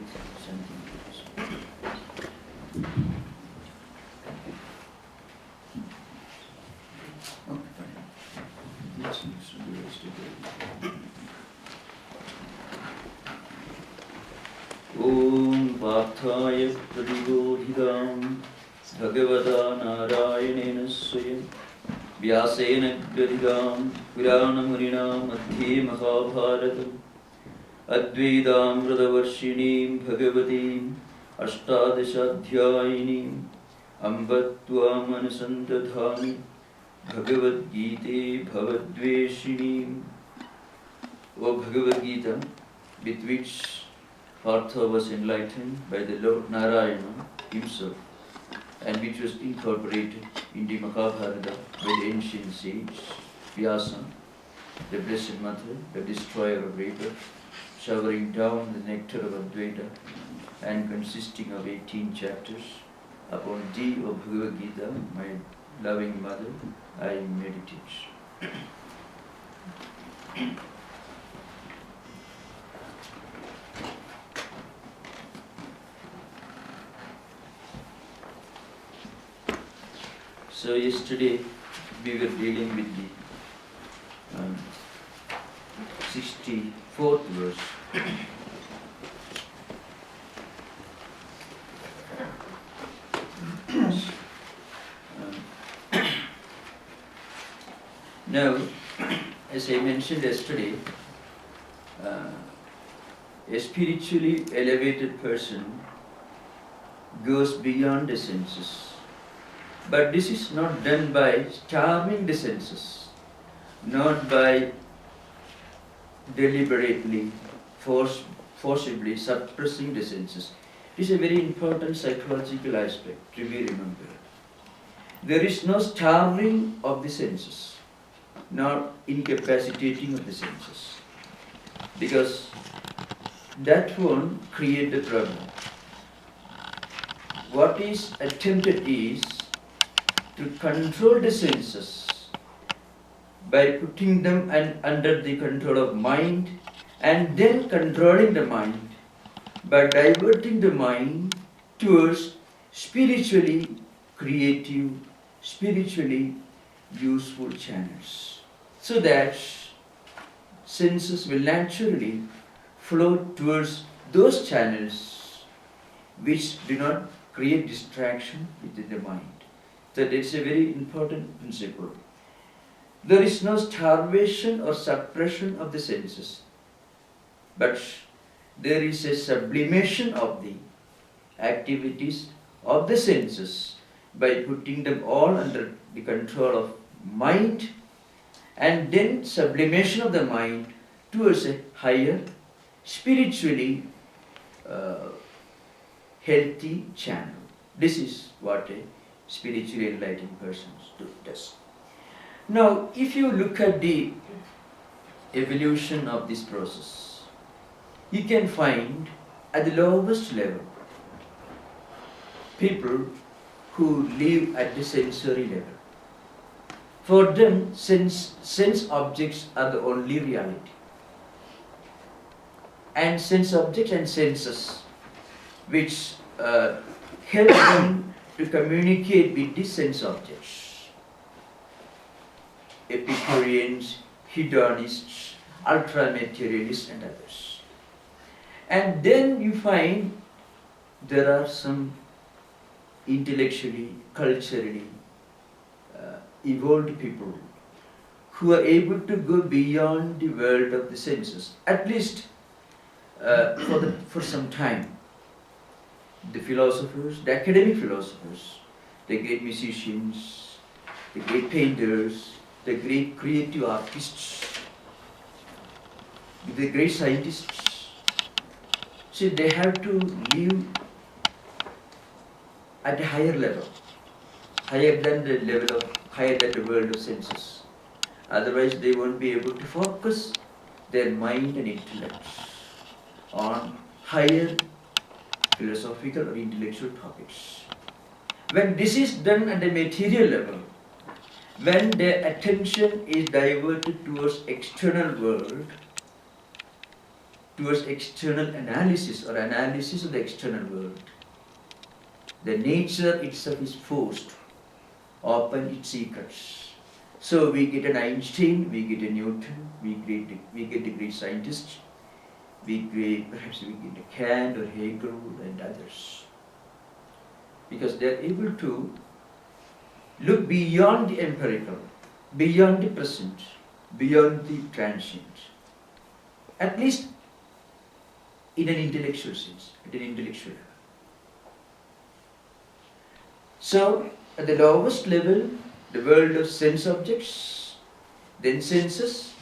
with something else. Okay, fine. This needs to be restricted. Om Bhakthaya Pradibodhidam Bhagavata Narayanena Swayam Vyasena Gradhidam Puranamurina Madhye Mahabharatam Advaita Vedanta Bhagavatim Ashtadashadhyayinim Ambatva Manasantadhami Bhagavad Gita Bhavadveshinim. O Bhagavad Gita, with which Partha was enlightened by the Lord Narayana himself, and which was incorporated in the Mahabharata by the ancient sage Vyasa, the Blessed Mother, the destroyer of rebirth, showering down the nectar of Advaita and consisting of 18 chapters. Upon thee, O Bhagavad Gita, my loving mother, I meditate. So yesterday we were dealing with the 64th verse. Now, as I mentioned yesterday, a spiritually elevated person goes beyond the senses. But this is not done by starving the senses, not by deliberately, forcibly suppressing the senses. It is a very important psychological aspect to be remembered. There is no starving of the senses, nor incapacitating of the senses, because that won't create the problem. What is attempted is to control the senses by putting them under the control of mind, and then controlling the mind by diverting the mind towards spiritually creative, spiritually useful channels, so that senses will naturally flow towards those channels which do not create distraction within the mind. That it's a very important principle. There is no starvation or suppression of the senses, but there is a sublimation of the activities of the senses by putting them all under the control of mind, and then sublimation of the mind towards a higher, spiritually healthy channel. This is what a spiritually enlightened person does. Now, if you look at the evolution of this process, you can find at the lowest level people who live at the sensory level. For them, sense objects are the only reality. And sense objects and senses which help them to communicate with the sense objects. Epicureans, hedonists, ultra-materialists and others. And then you find there are some intellectually, culturally evolved people who are able to go beyond the world of the senses, at least for some time. The philosophers, the academic philosophers, the great musicians, the great painters, the great creative artists, the great scientists. See, they have to live at a higher level, higher than the world of senses. Otherwise, they won't be able to focus their mind and intellect on higher philosophical or intellectual topics. When this is done at a material level, when their attention is diverted towards external world, towards external analysis or analysis of the external world. The nature itself is forced to open its secrets. So we get an Einstein, we get a Newton, we get a great scientist, perhaps we get a Kant or Hegel and others. Because they are able to look beyond the empirical, beyond the present, beyond the transient. At least in an intellectual sense, at an intellectual level. So, at the lowest level, the world of sense objects, then senses,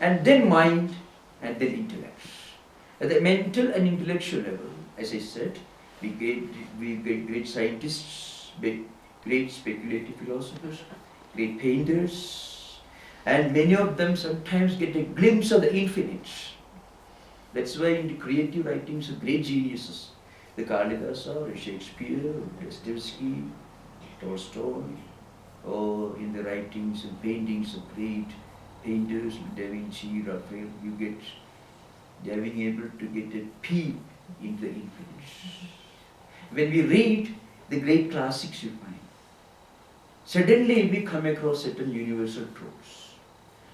and then mind, and then intellect. At the mental and intellectual level, as I said, we get great scientists, great speculative philosophers, great painters, and many of them sometimes get a glimpse of the infinite. That's why in the creative writings of great geniuses, the Kalidasa or Shakespeare or Dostoevsky, Tolstoy, or in the writings and paintings of great painters like Da Vinci, Raphael, they are being able to get a peep into the infinite. When we read the great classics, you find, suddenly we come across certain universal truths,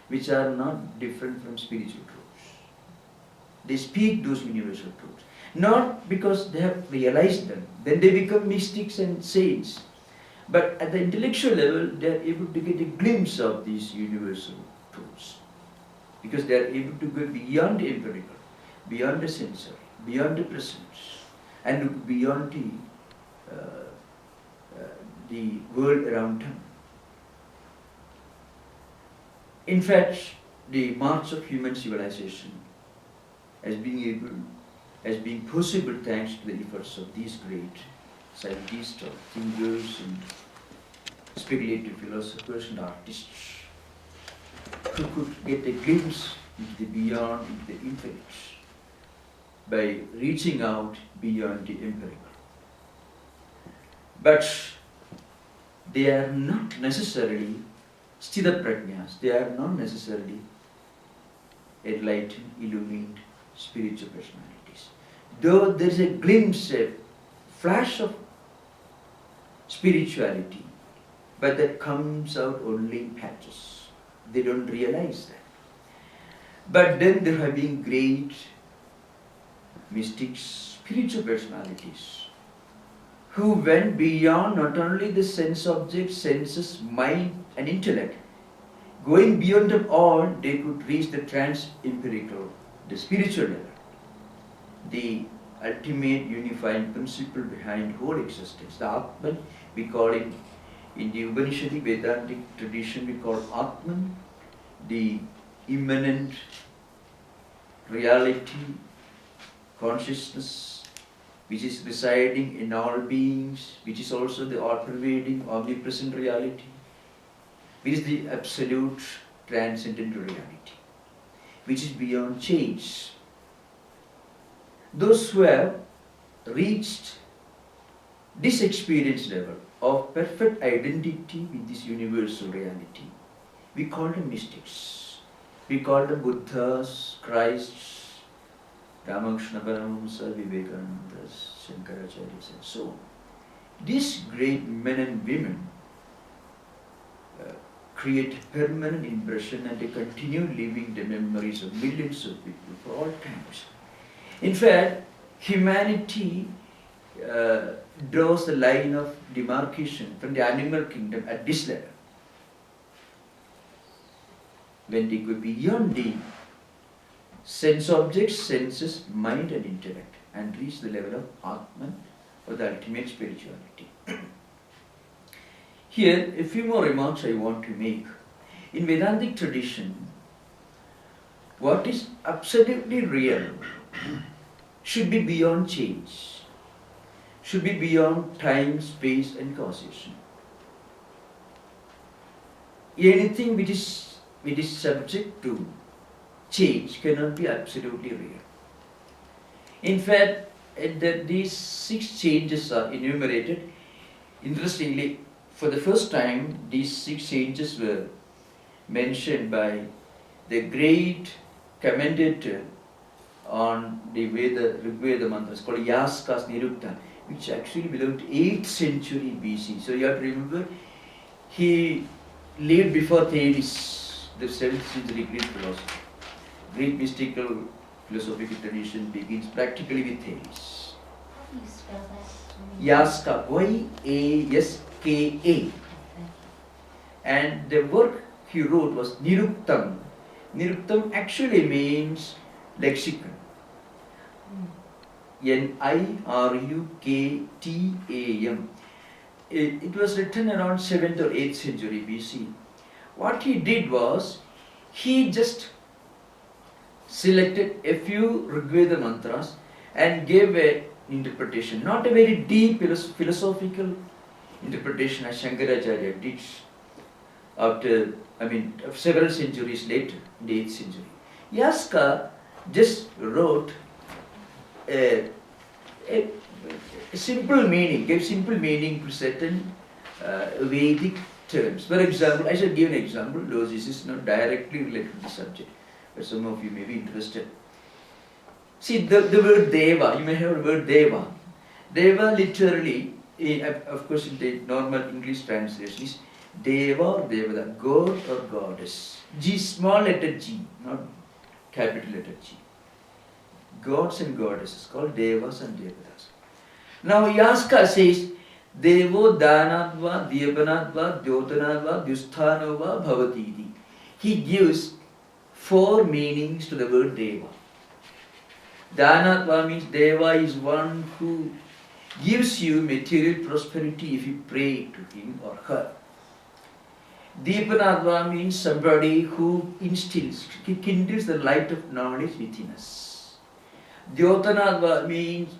which are not different from spiritual truths. They speak those universal truths. Not because they have realized them, then they become mystics and saints. But at the intellectual level, they are able to get a glimpse of these universal truths. Because they are able to go beyond the empirical, beyond the sensory, beyond the present, and look beyond the world around them. In fact, the march of human civilization has been possible thanks to the efforts of these great scientists or thinkers and speculative philosophers and artists who could get a glimpse into the beyond, into the infinite by reaching out beyond the empirical. But they are not necessarily Sthithaprajnas, they are not necessarily enlightened, illumined spiritual personalities. Though there is a glimpse, a flash of spirituality, but that comes out only in patches. They don't realize that. But then there have been great mystics, spiritual personalities, who went beyond not only the sense objects, senses, mind and intellect. Going beyond them all, they could reach the trans-empirical, the spiritual level, the ultimate unifying principle behind whole existence. The Atman, we call it, in the Upanishadic Vedantic tradition, we call Atman the immanent reality, consciousness, which is residing in all beings, which is also the all-pervading, omnipresent reality, which is the absolute transcendental reality, which is beyond change. Those who have reached this experience level of perfect identity with this universal reality, we call them mystics. We call them Buddhas, Christs, Ramakrishna Order, Vivekananda, Shankara Acharya, and so on. These great men and women create a permanent impression and they continue living the memories of millions of people for all times. In fact, humanity draws the line of demarcation from the animal kingdom at this level. When they go beyond the sense objects, senses, mind and intellect and reach the level of Atman or the ultimate spirituality. Here, a few more remarks I want to make. In Vedantic tradition, what is absolutely real should be beyond change, should be beyond time, space and causation. Anything which is subject to change cannot be absolutely real. In fact, these 6 changes are enumerated. Interestingly, for the first time, these 6 changes were mentioned by the great commentator on the Rigveda mantras called Yaskas Nirukta, which actually belonged to 8th century BC. So you have to remember, he lived before Thales, the 7th century Greek philosopher. Greek mystical philosophical tradition begins practically with Thales. How do you spell that? Yaska, Y-A-S-K-A. And the work he wrote was Niruktam. Niruktam actually means lexicon. N-I-R-U-K-T-A-M. It was written around 7th or 8th century BC. What he did was, he just selected a few Rigveda mantras and gave an interpretation, not a very deep philosophical interpretation as Shankara Acharya did after, several centuries later, in the 8th century. Yaska just wrote a simple meaning, gave simple meaning to certain Vedic terms. For example, I shall give an example, though this is not directly related to the subject, but some of you may be interested. See, the word Deva, you may have the word Deva. Deva literally, of course in the normal English translation, is Deva or Devada, God or Goddess. G, small letter G, not capital letter G. Gods and goddesses called Devas and Devadas. Now Yaska says, Devo Danadva, Devanadva, Dyotanadva, Dyusthanova, Bhavatidi. He gives 4 meanings to the word Deva. Danatva means Deva is one who gives you material prosperity if you pray to him or her. Deepanatva means somebody who instills, kindles the light of knowledge within us. Dyotanatva means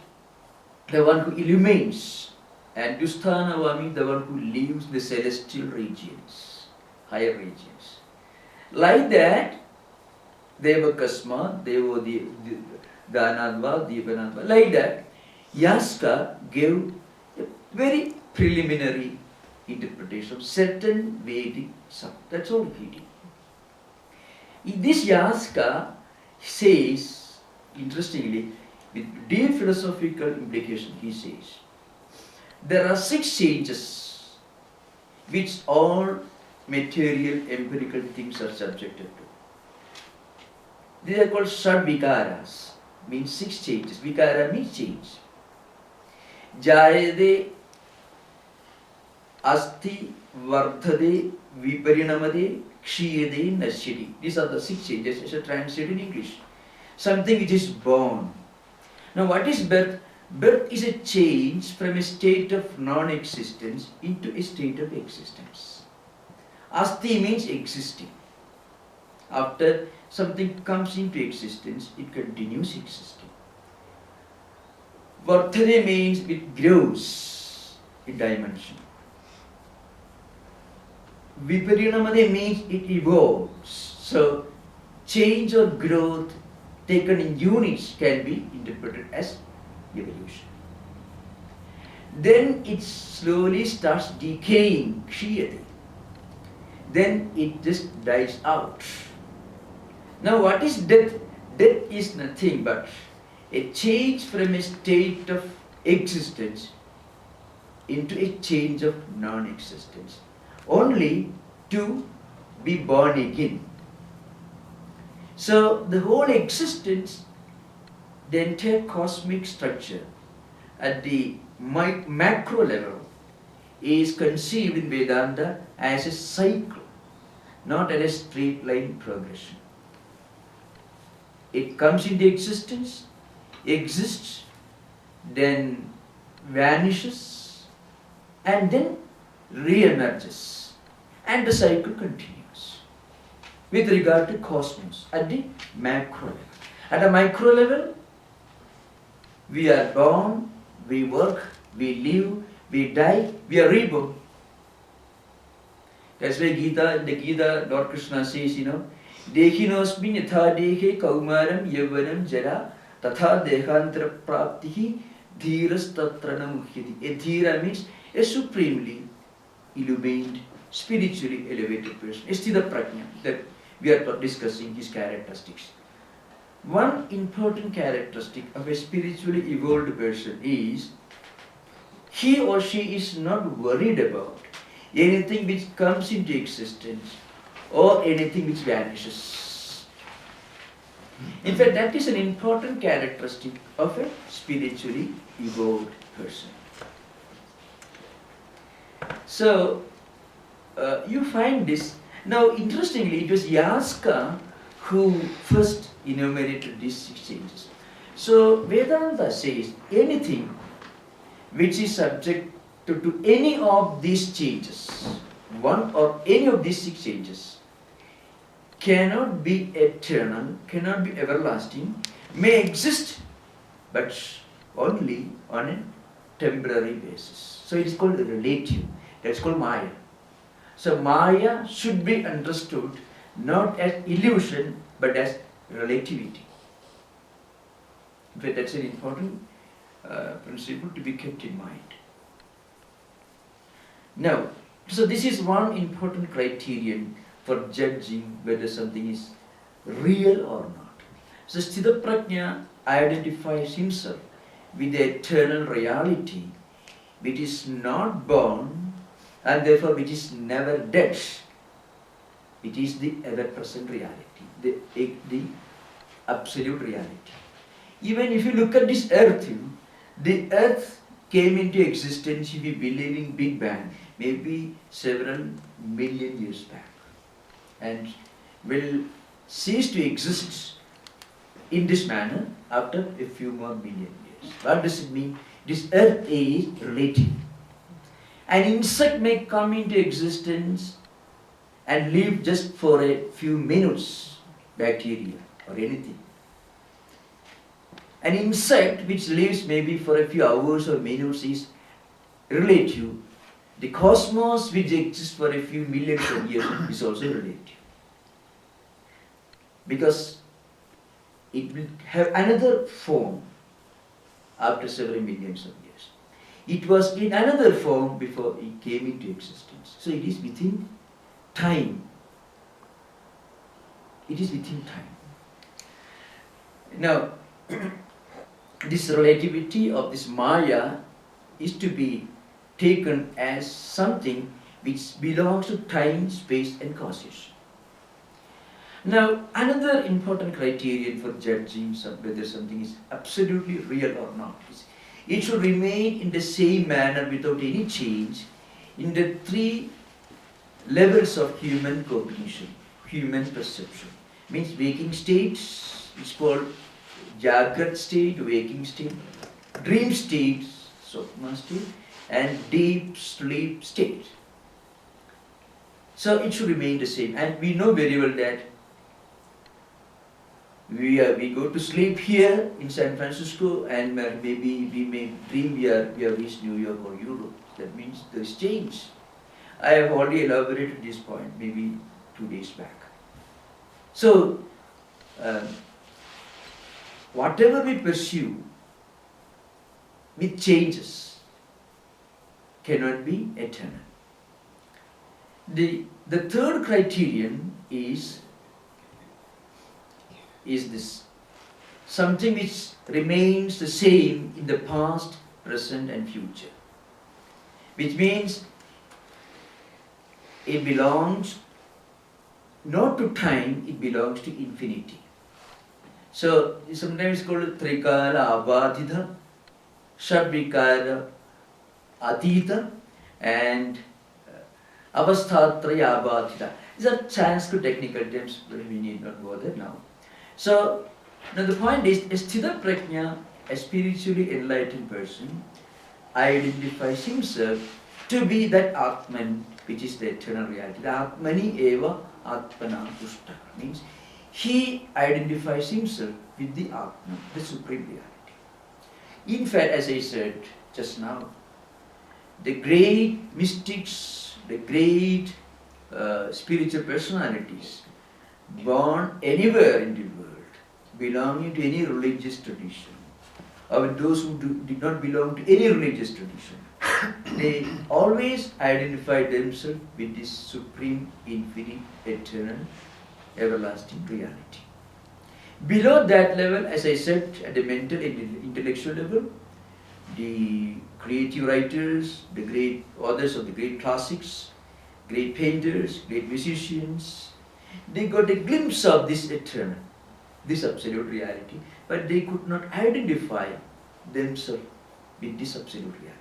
the one who illumines. And Dusthanava means the one who lives the celestial regions, higher regions. Like that, Deva Kasma, Devo Danadva, Devanadva, like that, Yaska gave a very preliminary interpretation of certain Vedic subjects. That's all he did. In this Yaska says, interestingly, with deep philosophical implication, he says, there are 6 changes which all material empirical things are subjected to. These are called Shad-Vikaras, means 6 changes. Vikara means change. Jayade, Asti, Vardhade, Viparinamade, Kshiyade, Nashyade. These are the 6 changes as I translate in English. Something which is born. Now what is birth? Birth is a change from a state of non-existence into a state of existence. Asti means existing. After something comes into existence, it continues existing. Vardhade means it grows in dimension. Viparinamade means it evolves. So, change or growth taken in units can be interpreted as evolution. Then it slowly starts decaying, kshiyate. Then it just dies out. Now what is death? Death is nothing but a change from a state of existence into a change of non-existence, only to be born again. So the whole existence, the entire cosmic structure at the macro level is conceived in Vedanta as a cycle, not as a straight line progression. It comes into existence, exists, then vanishes, and then re-emerges, and the cycle continues. With regard to cosmos, at the macro level. At a micro level, we are born, we work, we live, we die, we are reborn. That's why in the Gita, Lord Krishna says, Dehinosmin yatha dehe kaumaram yavanan jara tatha dehantara praptihi dhiras tatrana muhyati. A dhira means a supremely illumined, spiritually elevated person. A Sthithaprajna, that we are discussing his characteristics. one important characteristic of a spiritually evolved person is he or she is not worried about anything which comes into existence or anything which vanishes. In fact, that is an important characteristic of a spiritually evolved person. So, you find this. Now, interestingly, it was Yaska who first enumerated these 6 changes. So, Vedanta says anything which is subject to any of these changes, one or any of these 6 changes, cannot be eternal, cannot be everlasting, may exist, but only on a temporary basis. So it is called relative. That's called Maya. So Maya should be understood not as illusion, but as relativity. In fact, that's an important principle to be kept in mind. Now, so this is one important criterion for judging whether something is real or not. So Sthithaprajna identifies himself with the eternal reality which is not born and therefore which is never dead. It is the ever-present reality, the absolute reality. Even if you look at this earth, the earth came into existence, if you believe in Big Bang, maybe several million years back, and will cease to exist in this manner after a few more million years. What does it mean? This earth is relative. An insect may come into existence and live just for a few minutes, bacteria or anything. An insect which lives maybe for a few hours or minutes is relative. The cosmos which exists for a few millions of years is also relative. Because it will have another form after several millions of years. It was in another form before it came into existence. So it is within time. It is within time. Now, this relativity of this Maya is to be taken as something which belongs to time, space and causation. Now, another important criterion for judging whether something is absolutely real or not is it should remain in the same manner without any change in the 3 levels of human cognition, human perception. Means waking state is called Jagrat state, waking state, dream state, Swapna state, and deep sleep state. So it should remain the same. And we know very well that we go to sleep here in San Francisco and maybe we may dream we have reached New York or Europe. That means there is change. I have already elaborated this point maybe 2 days back. So, whatever we pursue with changes cannot be eternal. The third criterion is this: something which remains the same in the past, present and future. Which means it belongs not to time, it belongs to infinity. So sometimes it's called Trikala Abadhita, Shadvikara Adita and Avasthatraya Abadhita. These are Sanskrit technical terms, but we need not go there now. So now the point is, a Sthithaprajna, a spiritually enlightened person, identifies himself to be that Atman, which is the eternal reality. The Atmani eva Atmana Pushta means he identifies himself with the Atman, the supreme reality. In fact, as I said just now, the great mystics, the great spiritual personalities born anywhere in the world, belonging to any religious tradition, or those who did not belong to any religious tradition, they always identify themselves with this supreme, infinite, eternal, everlasting reality. Below that level, as I said, at the mental and intellectual level, the creative writers, the great authors of the great classics, great painters, great musicians, they got a glimpse of this eternal, this absolute reality, but they could not identify themselves with this absolute reality.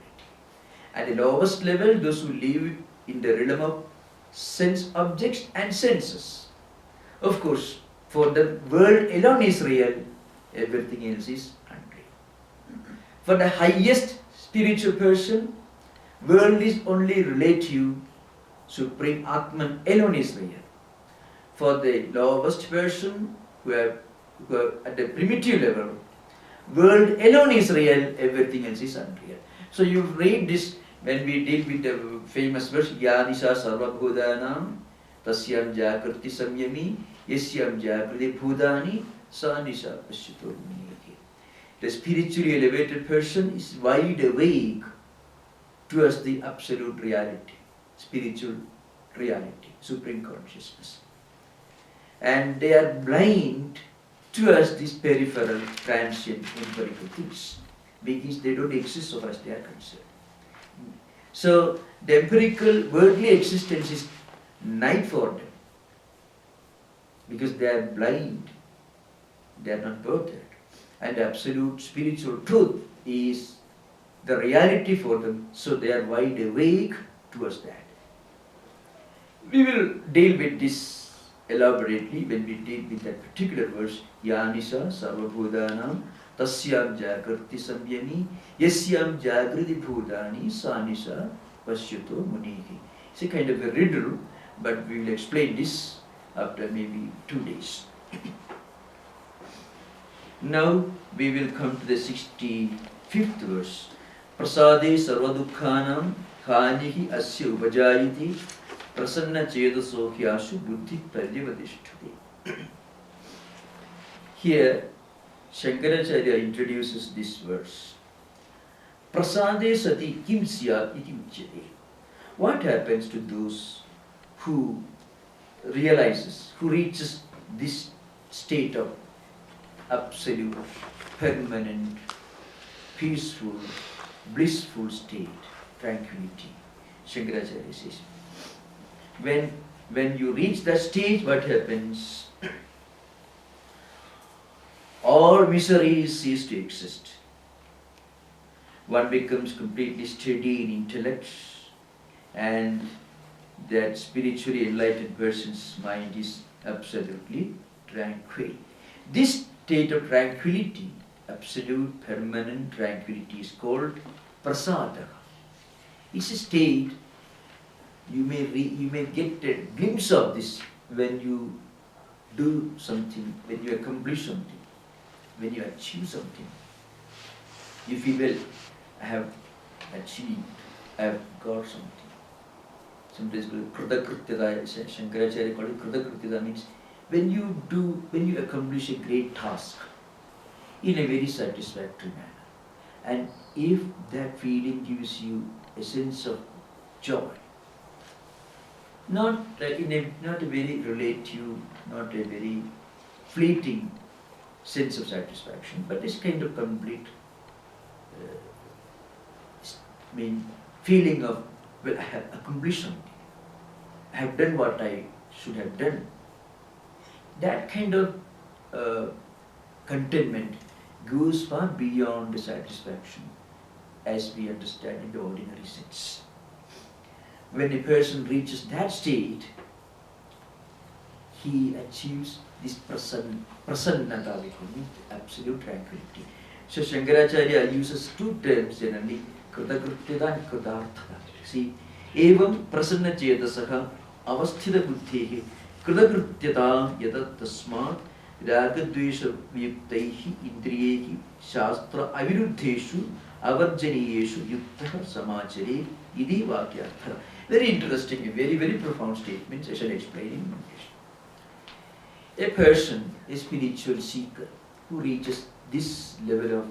At the lowest level, those who live in the realm of sense objects and senses. Of course, for the world alone is real, everything else is unreal. For the highest spiritual person, world is only relative, supreme Atman alone is real. For the lowest person, who are at the primitive level, world alone is real, everything else is unreal. So you read this when we deal with the famous verse, Yanisha Sarvabhudanam Tasyam Jakriti Samyami Yasyam Jakriti Bhudani Sanisha Pashyuto Muniki. The spiritually elevated person is wide awake towards the absolute reality, spiritual reality, supreme consciousness. And they are blind towards these peripheral, transient, empirical things, because they don't exist so far as they are concerned. So the empirical, worldly existence is night for them, because they are blind, they are not bothered. And absolute spiritual truth is the reality for them, so they are wide awake towards that. We will deal with this elaborately when we deal with that particular verse, Yanisha Sarvabhudanam Tasyam Jagrati Samyami Yasyam Jagrati Bhudani Sanisha Pashyuto Munihi. It's a kind of a riddle, but we will explain this after maybe 2 days. Now we will come to the 65th verse. Prasade Sarvadukhanam Khanihi Asya Upajayiti Prasanna Chedaso Hyashu Buddhi Paryavadishtati. Here, Shankaracharya introduces this verse. Prasade Sati Kim Syat Iti Uchyate. What happens to those who reaches this state of absolute, permanent, peaceful, blissful state, tranquility? Shankaracharya says, when you reach that stage, what happens? All miseries cease to exist. One becomes completely steady in intellect, and that spiritually enlightened person's mind is absolutely tranquil. This state of tranquility, absolute permanent tranquility, is called prasada. It's a state you may get a glimpse of this when you do something, when you accomplish something, when you achieve something. You feel, well, I have achieved, I have got something. Sometimes Krutakrutyada, Shankaracharya called it Krutakrutyada, means when you accomplish a great task in a very satisfactory manner. And if that feeling gives you a sense of joy, not a very relative, not a very fleeting sense of satisfaction, but this kind of complete feeling of, well, I have accomplished something, I have done what I should have done. That kind of contentment goes far beyond the satisfaction as we understand in the ordinary sense. When a person reaches that state, he achieves this prasannata, we call it, absolute tranquility. So Shankaracharya uses two terms generally, Kritakrutyata and Kritarthata. See, evam prasanna chetasaha avasthita buddhehi Kritakrutyata yadat tasmat ragadvesha viyuktaihi indriyehi shastra aviruddheshu avarjaniyeshu yuktaha samachare idi vakyartha. Very interesting, very, very profound statements. I shall explain in English. A person, a spiritual seeker, who reaches this level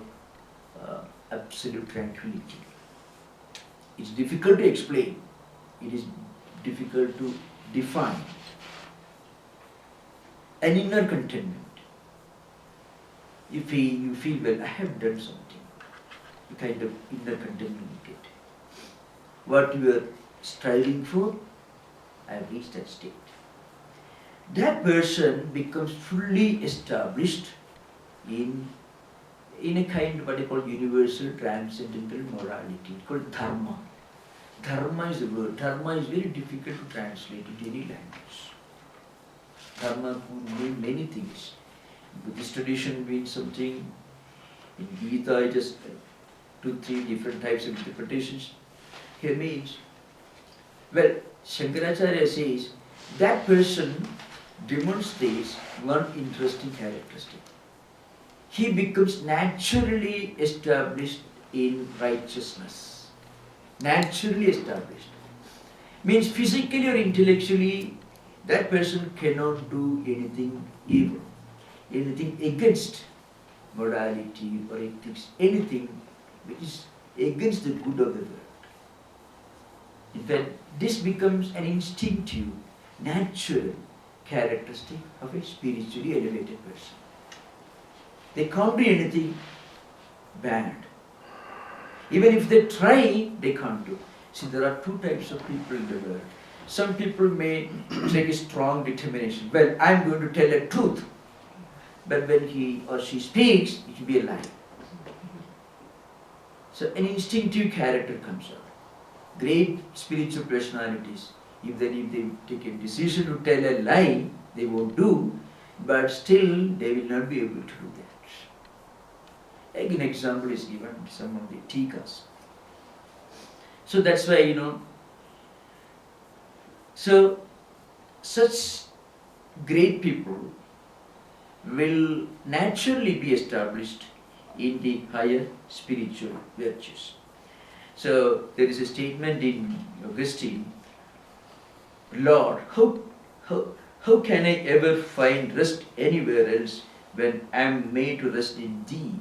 of absolute tranquility, it's difficult to explain, it is difficult to define. An inner contentment, you feel, well, I have done something, a kind of inner contentment you get. What you are striving for, I have reached that state. That person becomes fully established in a kind of what they call universal transcendental morality. It's called dharma. Dharma is a word. Dharma is very difficult to translate into any language. Dharma could mean many things. Buddhist tradition means something. In Gita, just 2-3 different types of interpretations. Here means, well, Shankaracharya says that person demonstrates one interesting characteristic. He becomes naturally established in righteousness. Naturally established. Means physically or intellectually, that person cannot do anything evil, anything against morality or ethics, anything which is against the good of the world. In fact, this becomes an instinctive, natural characteristic of a spiritually elevated person. They can't do anything bad. Even if they try, they can't do. See, there are two types of people in the world. Some people may take a strong determination. Well, I'm going to tell a truth. But when he or she speaks, it will be a lie. So an instinctive character comes out. Great spiritual personalities, if they take a decision to tell a lie, they won't do, but still they will not be able to do that. Like an example is given, some of the tikas. So that's why, so such great people will naturally be established in the higher spiritual virtues. So there is a statement in Augustine, Lord, how can I ever find rest anywhere else when I am made to rest in Thee?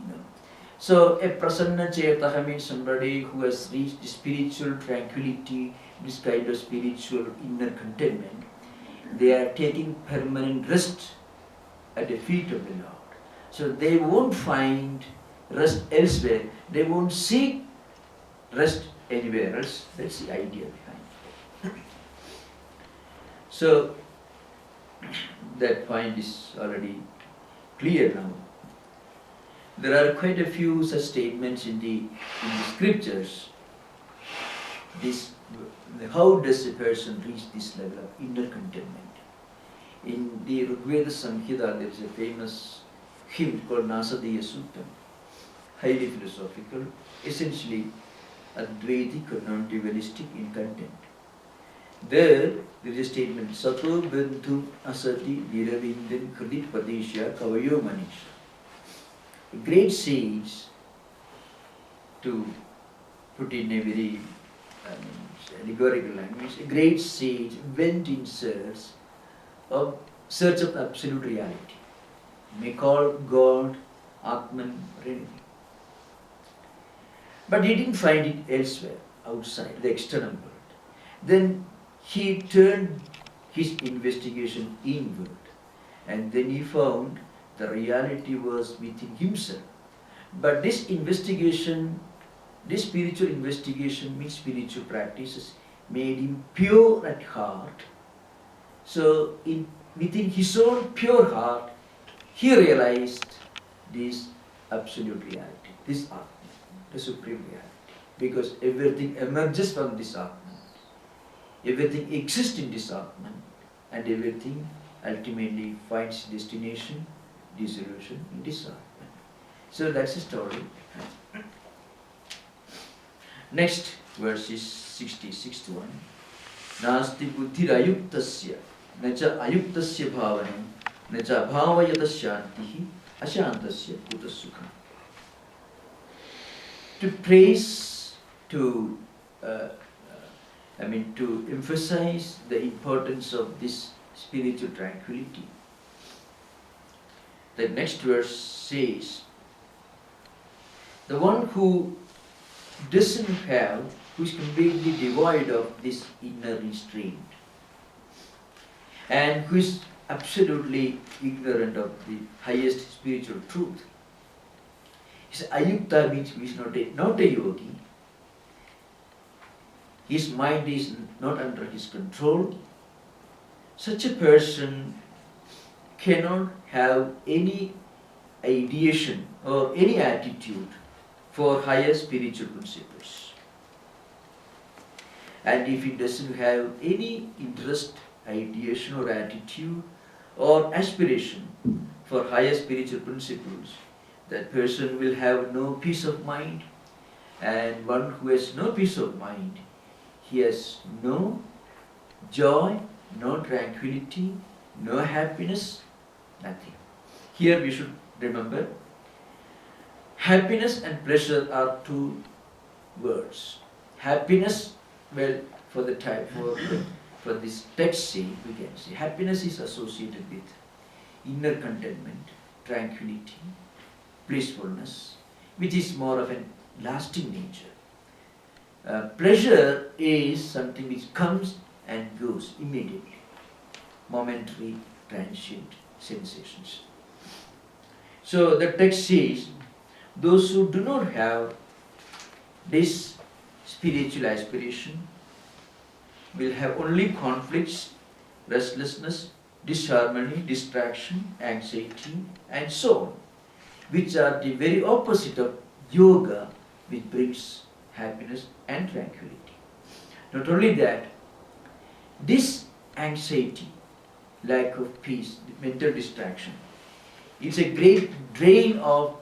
So a prasanna chetaha means somebody who has reached spiritual tranquility, this kind of spiritual inner contentment. They are taking permanent rest at the feet of the Lord. So they won't find rest elsewhere. They won't seek rest anywhere else. That's the idea behind it. So that point is already clear now. There are quite a few such statements in the scriptures. How does a person reach this level of inner contentment? In the Rigveda Samhita, there is a famous hymn called Nasadaya Sutta, highly philosophical, essentially Advaitic or non-dualistic in content. There is a statement, Sato Bindhu Asati Niravindin Kridit Padesha Kavayo Manisha. A great sage, to put in a very allegorical language, a great sage went in search of absolute reality. You may call God, Atman, or anything. But he didn't find it elsewhere, outside, the external world. Then he turned his investigation inward, and then he found the reality was within himself. But this investigation, this spiritual investigation means spiritual practices, made him pure at heart. So within his own pure heart, he realized this absolute reality, this Atman, the supreme reality. Because everything emerges from this Atman. Everything exists in this Atman, and everything ultimately finds destination, dissolution in this Atman. So that's the story. Next verse is 60-61. Nasti buddhirayuktasya nacha ayuktasya bhavanam nacha bhavayata shantihi ashantasya kutasukha. To praise, to emphasize the importance of this spiritual tranquility, the next verse says, the one who doesn't have, who is completely devoid of this inner restraint, and who is absolutely ignorant of the highest spiritual truth, His ayukta means he is not a yogi. His mind is not under his control. Such a person cannot have any ideation or any attitude for higher spiritual principles. And if he doesn't have any interest, ideation or attitude or aspiration for higher spiritual principles, that person will have no peace of mind. And one who has no peace of mind, he has no joy, no tranquility, no happiness, nothing. Here we should remember, happiness and pleasure are two words. Happiness, well, for the type, for this text sake, we can say happiness is associated with inner contentment, tranquility, blissfulness, which is more of a lasting nature. Pleasure is something which comes and goes immediately, momentary, transient sensations. So the text says, those who do not have this spiritual aspiration will have only conflicts, restlessness, disharmony, distraction, anxiety, and so on, which are the very opposite of yoga, which brings happiness and tranquility. Not only that, this anxiety, lack of peace, mental distraction, it's a great drain of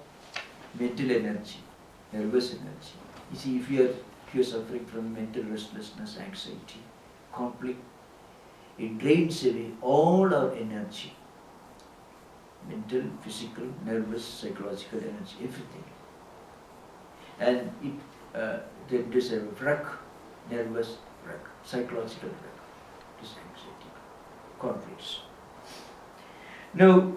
mental energy, nervous energy. You see, if you're suffering from mental restlessness, anxiety, conflict, it drains away all our energy. Mental, physical, nervous, psychological energy, everything. And it renders a wreck, nervous wreck, psychological wreck, this anxiety, conflicts. Now,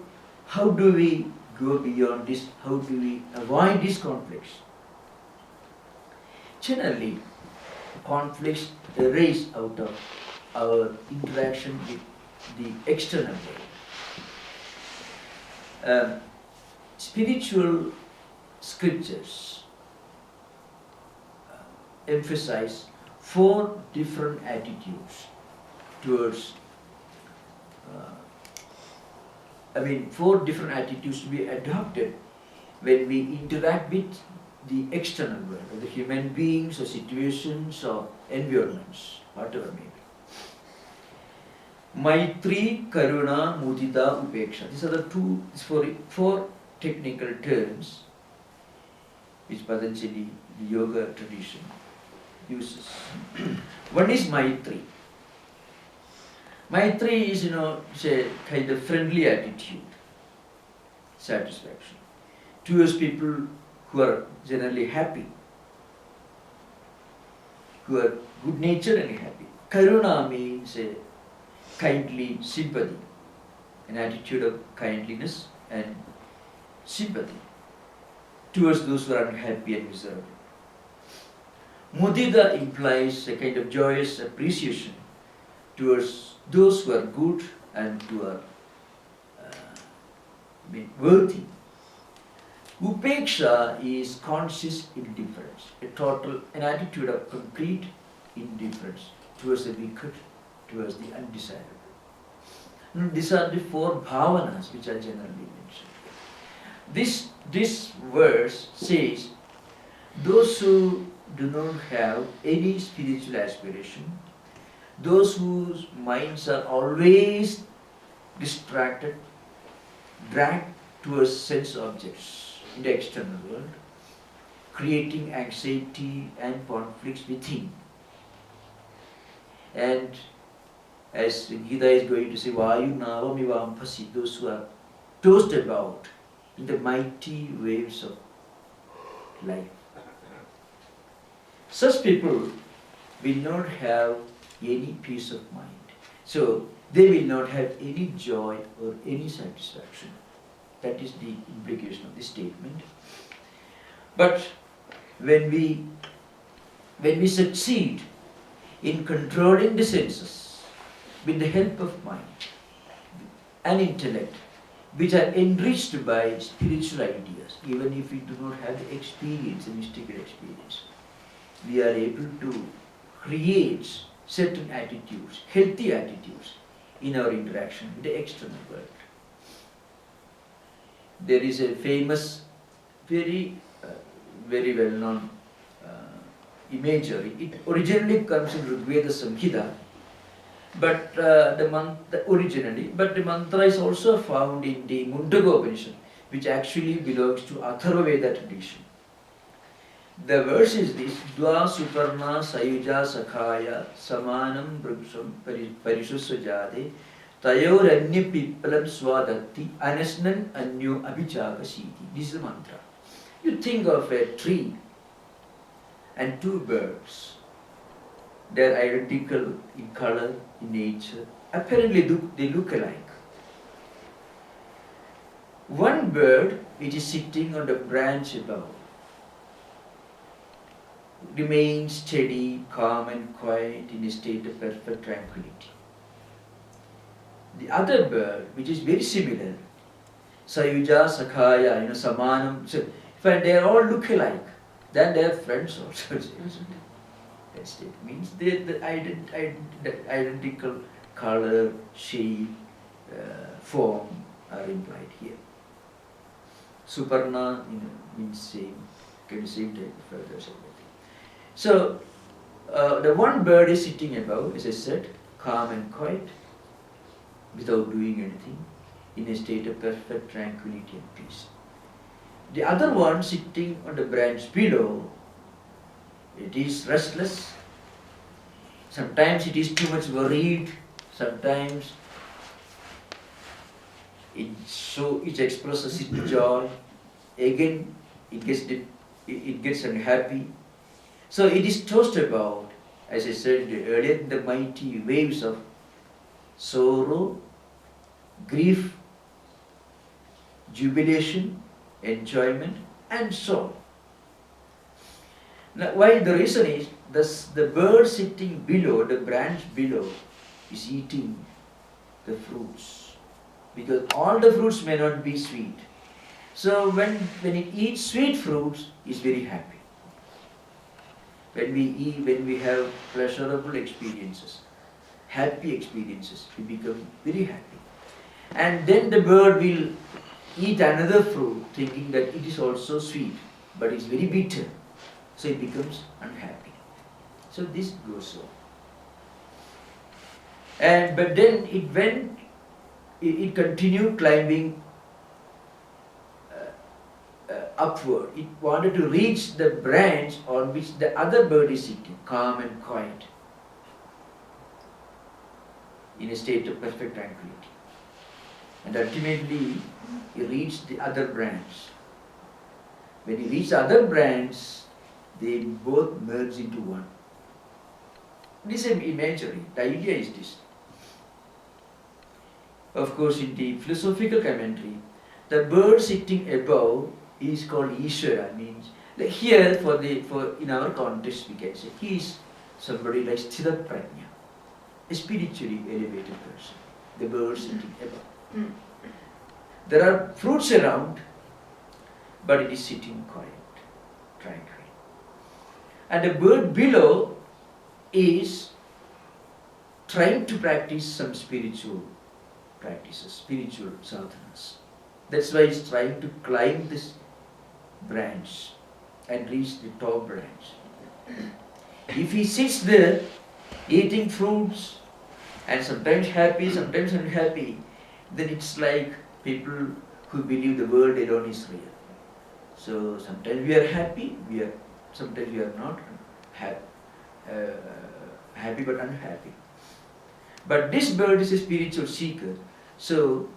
how do we go beyond this? How do we avoid these conflicts? Generally, conflicts arise out of our interaction with the external world. Spiritual scriptures emphasize 4 different attitudes towards 4 different attitudes to be adopted when we interact with the external world, or the human beings or situations or environments, whatever may be. Maitri, Karuna, Mudita, Upeksha. These are the 4 technical terms which Patanjali, the yoga tradition, uses. One is Maitri. Maitri is, it's a kind of friendly attitude, satisfaction, towards people who are generally happy, who are good natured and happy. Karuna means a kindly sympathy, an attitude of kindliness and sympathy towards those who are unhappy and miserable. Mudita implies a kind of joyous appreciation towards those who are good and who are worthy. Upeksha is conscious indifference, an attitude of complete indifference towards the wicked, towards the undesirable. These are the 4 bhavanas which are generally mentioned. This verse says, those who do not have any spiritual aspiration, those whose minds are always distracted, dragged towards sense objects in the external world, creating anxiety and conflicts within. And as Gita is going to say, Vayu Navamivam Phasi, those who are tossed about in the mighty waves of life. Such people will not have any peace of mind. So they will not have any joy or any satisfaction. That is the implication of this statement. But when we succeed in controlling the senses with the help of mind and intellect, which are enriched by spiritual ideas, even if we do not have the experience, the mystical experience. We are able to create certain attitudes, healthy attitudes, in our interaction with the external world. There is a famous, very well-known imagery. It originally comes in Rigveda Samhita, but the mantra is also found in the Mundaka Upanishad, which actually belongs to Atharva Veda tradition. The verse is this: Dva Suparna Sayuja Sakhaya Samanam Bruksham Parishusvajade Tayor Anya Pipalam Swadatti Anasnan Anyo Abhichaka Siti. This is the mantra. You think of a tree and two birds. They are identical in color, in nature. Apparently they look alike. One bird, which is sitting on the branch above, remains steady, calm and quiet in a state of perfect tranquility. The other bird, which is very similar, Sayuja, Sakhaya, Samanam, so they all look alike, then they are friends also. It means the identical color, shape, form are implied here. Suparna means same, can be same type of feathers. So the one bird is sitting above, as I said, calm and quiet, without doing anything, in a state of perfect tranquility and peace. The other one sitting on the branch below, it is restless. Sometimes it is too much worried. Sometimes it expresses its joy. Again, it gets unhappy. So it is tossed about, as I said earlier, the mighty waves of sorrow, grief, jubilation, enjoyment, and so on. Now, why? The reason is the bird sitting below, the branch below, is eating the fruits, because all the fruits may not be sweet. So when it eats sweet fruits, it's very happy. When we have pleasurable experiences, happy experiences, we become very happy. And then the bird will eat another fruit, thinking that it is also sweet, but it's very bitter. So it becomes unhappy. So this goes on. But then it continued climbing upward. It wanted to reach the branch on which the other bird is sitting, calm and quiet, in a state of perfect tranquility. And ultimately, he reached the other branch. When he reached the other branch, they both merge into one. This is an imagery. The idea is this. Of course, in the philosophical commentary, the bird sitting above is called Ishvara. Means like here, in our context, we can say he is somebody like Sthithaprajna, a spiritually elevated person. The bird sitting above. There are fruits around, but it is sitting quiet, tranquil. And the bird below is trying to practice some spiritual practices, spiritual sadhanas. That's why he's trying to climb this branch and reach the top branch. If he sits there eating fruits and sometimes happy, sometimes unhappy, then it's like people who believe the world alone is real. So sometimes we are happy, sometimes we are not happy but unhappy. But this bird is a spiritual seeker, so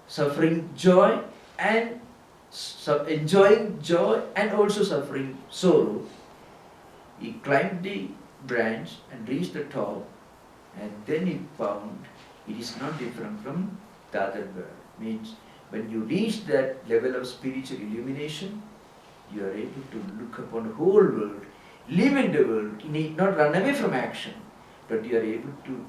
suffering joy and enjoying joy and also suffering sorrow, he climbed the branch and reached the top, and then he found it is not different from the other bird. Means when you reach that level of spiritual illumination, you are able to look upon the whole world, live in the world, you need not run away from action, but you are able to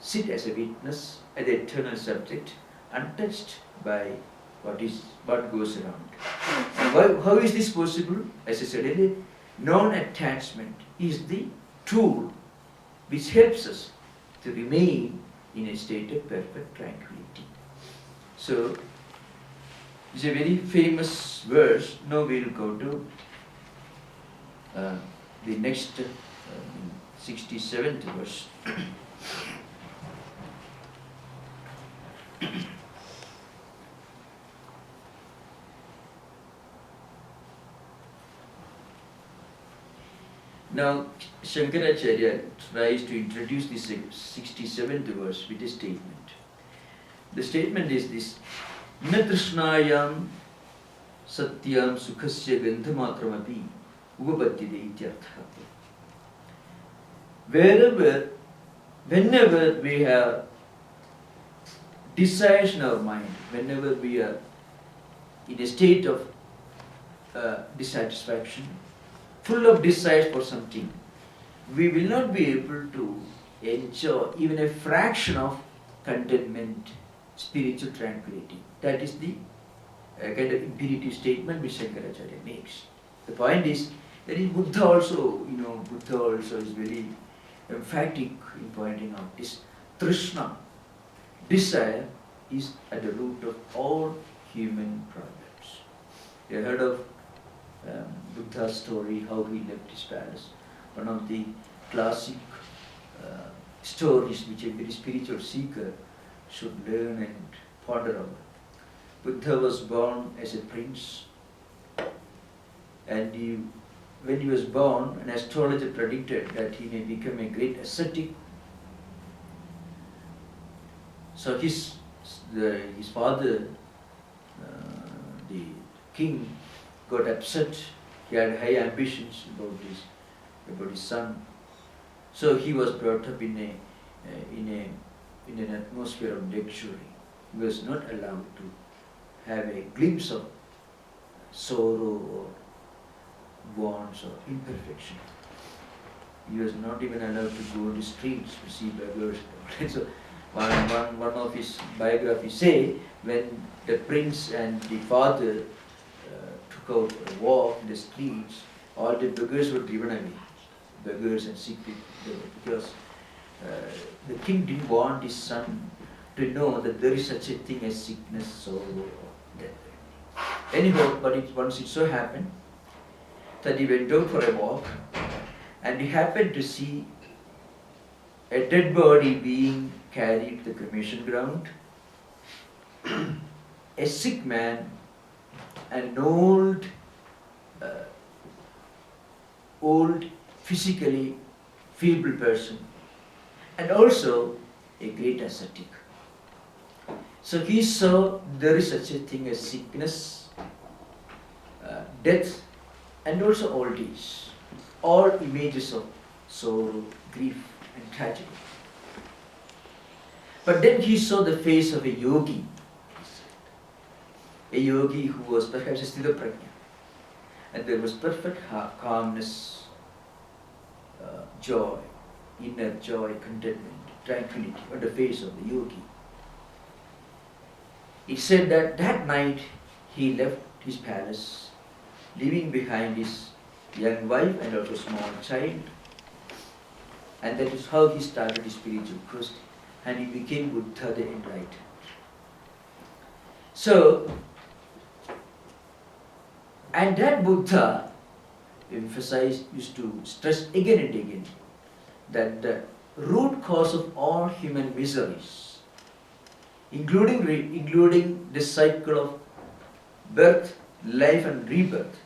sit as a witness, as the eternal subject untouched by what goes around. How is this possible? As I said earlier, non-attachment is the tool which helps us to remain in a state of perfect tranquility. So, it's a very famous verse. Now we will go to the next 67th verse. Now, Shankaracharya tries to introduce this 67th verse with a statement. The statement is this: Na trishnayam satyam sukhasya gandhamatramapi upapadyate ityartha. Whenever we have desires in our mind, whenever we are in a state of dissatisfaction, full of desires for something, we will not be able to enjoy even a fraction of contentment, spiritual tranquility. That is the kind of imperative statement which Shankaracharya makes. The point is that in Buddha also is very emphatic in pointing out this trishna, desire, is at the root of all human problems. You heard of Buddha's story, how he left his palace. One of the classic stories which a very spiritual seeker should learn and ponder over. Buddha was born as a prince, and when he was born, an astrologer predicted that he may become a great ascetic. So his father, the king, got upset. He had high ambitions about his son. So he was brought up in an atmosphere of luxury. He was not allowed to have a glimpse of sorrow or wants or imperfection. He was not even allowed to go on the streets to see beggars. So one of his biographies say, when the prince and the father took out for a walk in the streets, all the beggars were driven away. Beggars and sick people, because the king didn't want his son to know that there is such a thing as sickness, sorrow, or death. Anyhow, but once it so happened that he went out for a walk, and he happened to see a dead body being carried to the cremation ground, a sick man, an old, physically feeble person, and also a great ascetic. So he saw there is such a thing as sickness, death, and also old age, all images of sorrow, grief, and tragedy. But then he saw the face of a yogi who was perhaps a Sthithaprajna, and there was perfect calmness, joy, inner joy, contentment, tranquility on the face of the yogi. It said that night he left his palace, leaving behind his young wife and also small child, and that is how he started his spiritual quest, and he became Buddha the Enlightened. So, and that Buddha used to stress again and again that the root cause of all human miseries, including the cycle of birth, life and rebirth,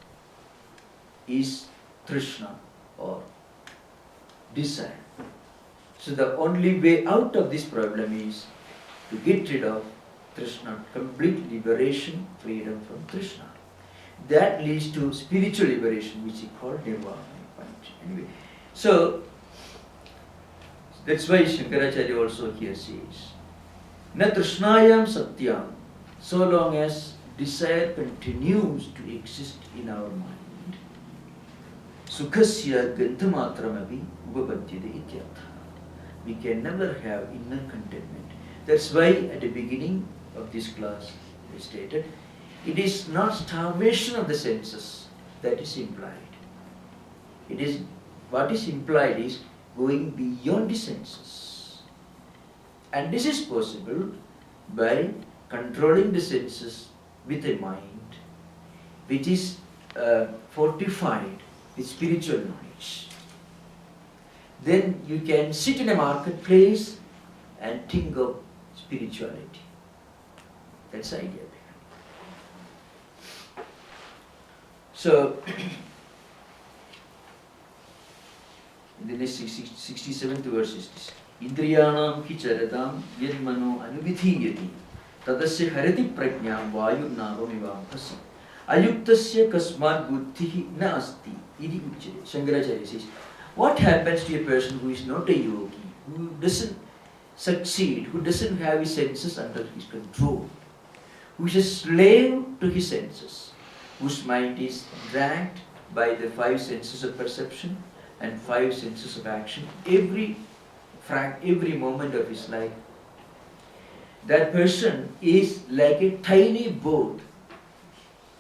is trishna or desire. So the only way out of this problem is to get rid of trishna, complete liberation, freedom from trishna. That leads to spiritual liberation, which he called nirvana. Anyway, so that's why Shankaracharya also here says, Na trishnayam satyam, so long as desire continues to exist in our mind, sukhasya gandhamatramapi upapadyate ityartha. We can never have inner contentment. That's why at the beginning of this class is stated, it is not starvation of the senses that is implied. It is, what is implied is going beyond the senses. And this is possible by controlling the senses with a mind which is fortified with spiritual knowledge. Then you can sit in a marketplace and think of spirituality. That's the idea. So, in the next 67th verse is this. Indriyanam hi charadam yad mano anuvidhiyati tadasya harati prajnam vayurnavam ivamphasi ayuktasya kasmat buddhihi na asti iti uchyate. Shankaracharya says, what happens to a person who is not a yogi, who doesn't succeed, who doesn't have his senses under his control, who is a slave to his senses, whose mind is dragged by the 5 senses of perception and 5 senses of action every moment of his life. That person is like a tiny boat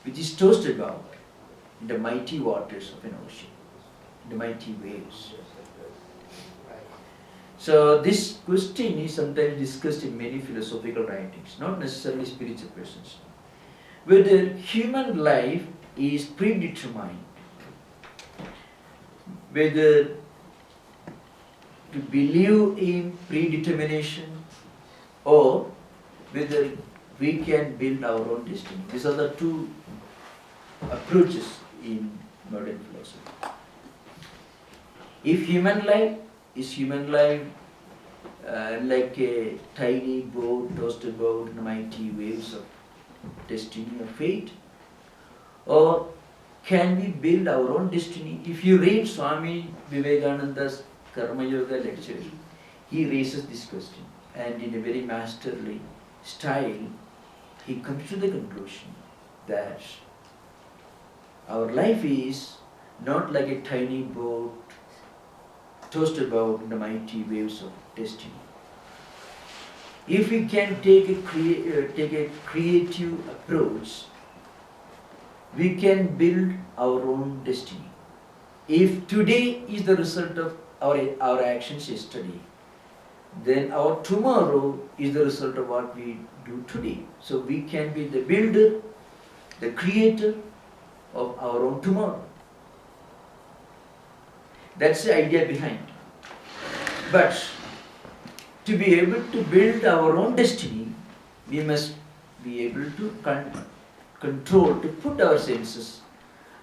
which is tossed about in the mighty waters of an ocean, in the mighty waves. So this question is sometimes discussed in many philosophical writings, not necessarily spiritual persons. Whether human life is predetermined, whether to believe in predetermination or whether we can build our own destiny. These are the 2 approaches in modern philosophy. If human life is like a tiny boat tossed about in the mighty waves of destiny or fate, or can we build our own destiny? If you read Swami Vivekananda's Karma Yoga lecture, he raises this question, and in a very masterly style, he comes to the conclusion that our life is not like a tiny boat tossed about in the mighty waves of destiny. If we can take a creative approach, we can build our own destiny. If today is the result of our actions yesterday, then our tomorrow is the result of what we do today. So we can be the builder, the creator of our own tomorrow. That's the idea behind. But to be able to build our own destiny, we must be able to control, to put our senses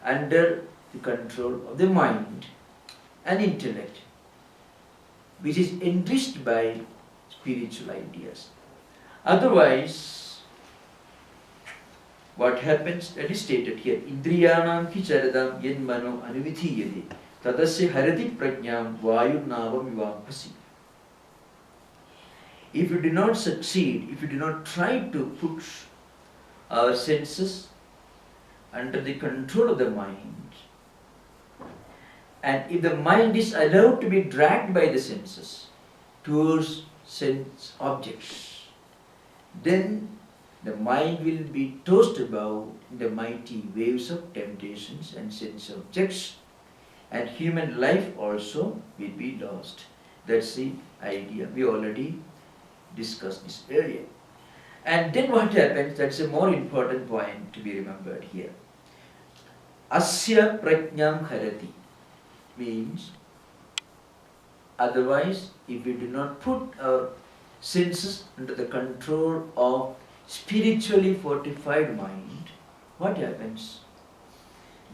under the control of the mind and intellect, which is enriched by spiritual ideas. Otherwise, what happens, that is stated here, Indriyanam ki charadam yen mano anuvidhiyate tadasya harati prajnam vayurnavam ivamphasi. If you do not succeed, if you do not try to put our senses under the control of the mind, and if the mind is allowed to be dragged by the senses towards sense objects, then the mind will be tossed about in the mighty waves of temptations and sense objects, and human life also will be lost. That's the idea. We already discussed this earlier. And then what happens, that's a more important point to be remembered here. Asya prajnam harati means, otherwise, if we do not put our senses under the control of spiritually fortified mind, what happens?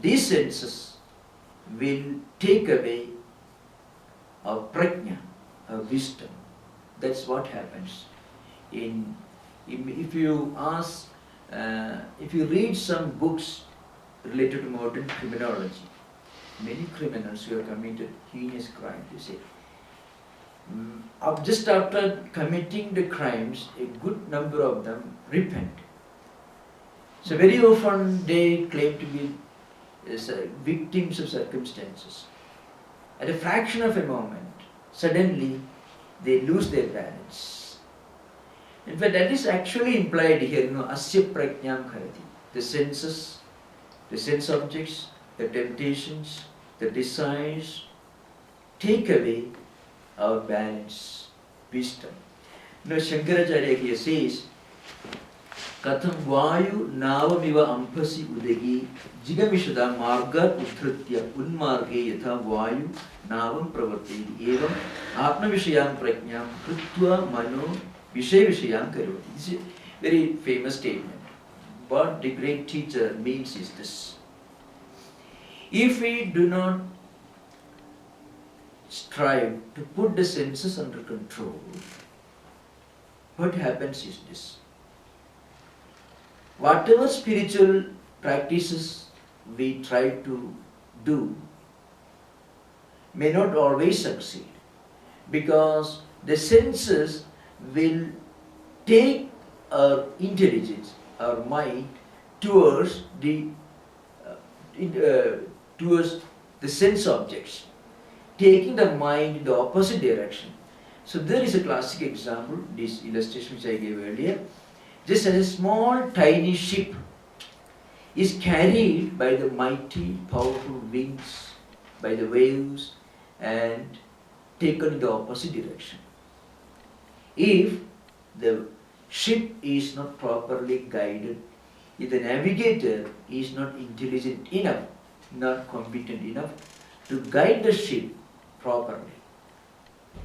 These senses will take away our prajna, our wisdom. That's what happens. If you read some books related to modern criminology, many criminals who have committed heinous crimes, you say, just after committing the crimes, a good number of them repent. So very often they claim to be victims of circumstances. At a fraction of a moment, suddenly they lose their balance. In fact, that is actually implied here, asya prajnam kharati. The senses, the sense objects, the temptations, the desires, take away our balance, wisdom. Shankaracharya here says, Katham vayu navamiva ampasi udagi jigamishada marga uthritya unmarge yatha vayu navam pravartedi evam atma vishayam prajnam krutva mano vishay vishayam karoti. This is a very famous statement. What the great teacher means is this. If we do not strive to put the senses under control, what happens is this. Whatever spiritual practices we try to do may not always succeed, because the senses will take our intelligence, our mind, towards the sense objects, taking the mind in the opposite direction. So there is a classic example, this illustration which I gave earlier. Just as a small tiny ship is carried by the mighty powerful winds, by the waves, and taken in the opposite direction. If the ship is not properly guided, if the navigator is not intelligent enough, not competent enough to guide the ship properly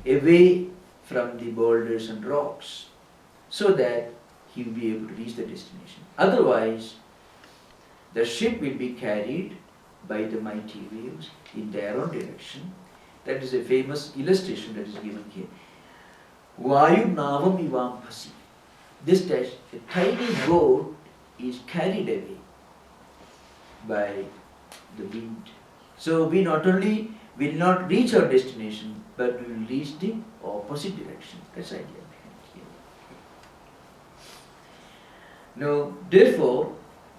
away from the boulders and rocks, so that he will be able to reach the destination. Otherwise, the ship will be carried by the mighty waves in their own direction. That is a famous illustration that is given here. Vayu navam ivampasi. This dash, a tiny boat is carried away by the wind. So we not only will not reach our destination, but we will reach the opposite direction. That's the idea. Now, therefore,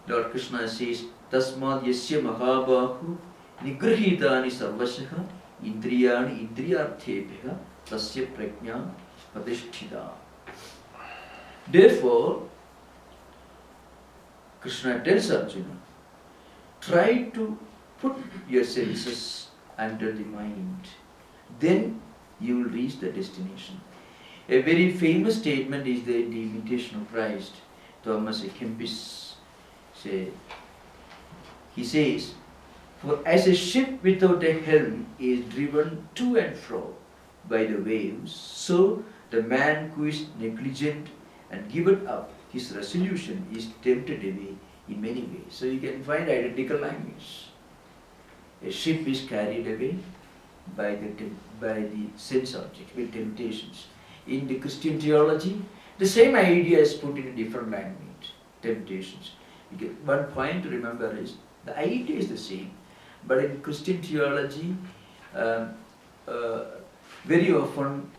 Lord Krishna says, Tasmad yasya mahabahu nigrahitani sarvasyaha indriyani indriyarthebhya tasya prajna padishthita. Therefore, Krishna tells Arjuna, try to put your senses under the mind, then you will reach the destination. A very famous statement is the Imitation of Christ. Thomas A. Kempis say, he says, for as a ship without a helm is driven to and fro by the waves, so the man who is negligent and given up his resolution is tempted away in many ways. So you can find identical language. A ship is carried away by the sense object, by temptations. In the Christian theology, the same idea is put in a different language, temptations. One point to remember is, the idea is the same, but in Christian theology, very often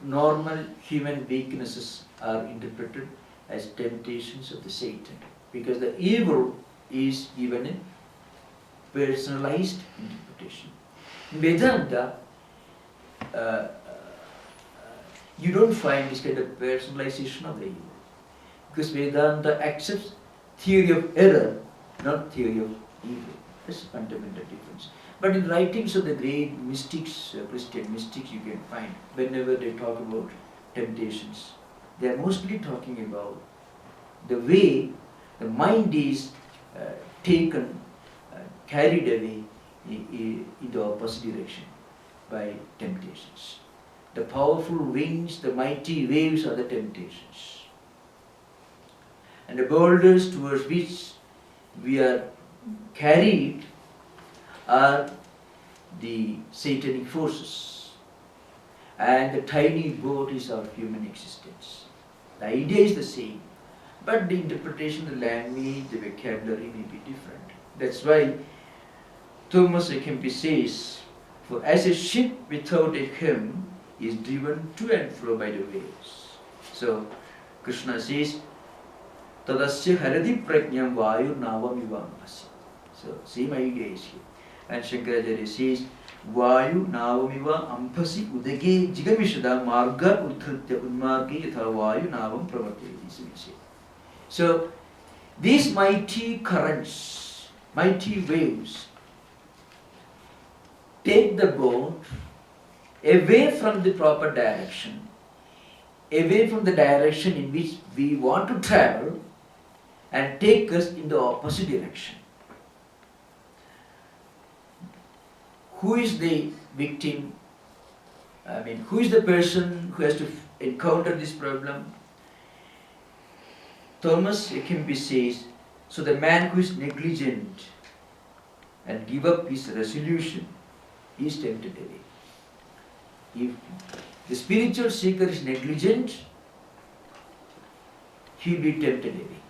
normal human weaknesses are interpreted as temptations of the Satan, because the evil is given a personalized interpretation. In Vedanta, you don't find this kind of personalization of the evil, because Vedanta accepts theory of error, not theory of evil. That's a fundamental difference. But in writings of the great mystics, Christian mystics, you can find, whenever they talk about temptations, they are mostly talking about the way the mind is taken, carried away in the opposite direction by temptations. The powerful winds, the mighty waves are the temptations. And the boulders towards which we are carried are the satanic forces. And the tiny boat is our human existence. The idea is the same, but the interpretation, the language, the vocabulary may be different. That's why Thomas A. Kempis says, for as a ship without a helm is driven to and fro by the waves. So Krishna says, Tadasya haradi prajnam vayu navam ivampasi. So same idea is here. And Shankaracharya says, Vayu navamiva ampasi udage jigamishada marga udhritya unmargi yatha vayu navam pravartayati. So these mighty currents, mighty waves, take the boat away from the proper direction, away from the direction in which we want to travel, and take us in the opposite direction. Who is the victim? Who is the person who has to encounter this problem? Thomas Akimbi says, so the man who is negligent and give up his resolution is tempted away. If the spiritual seeker is negligent, he will be tempted away.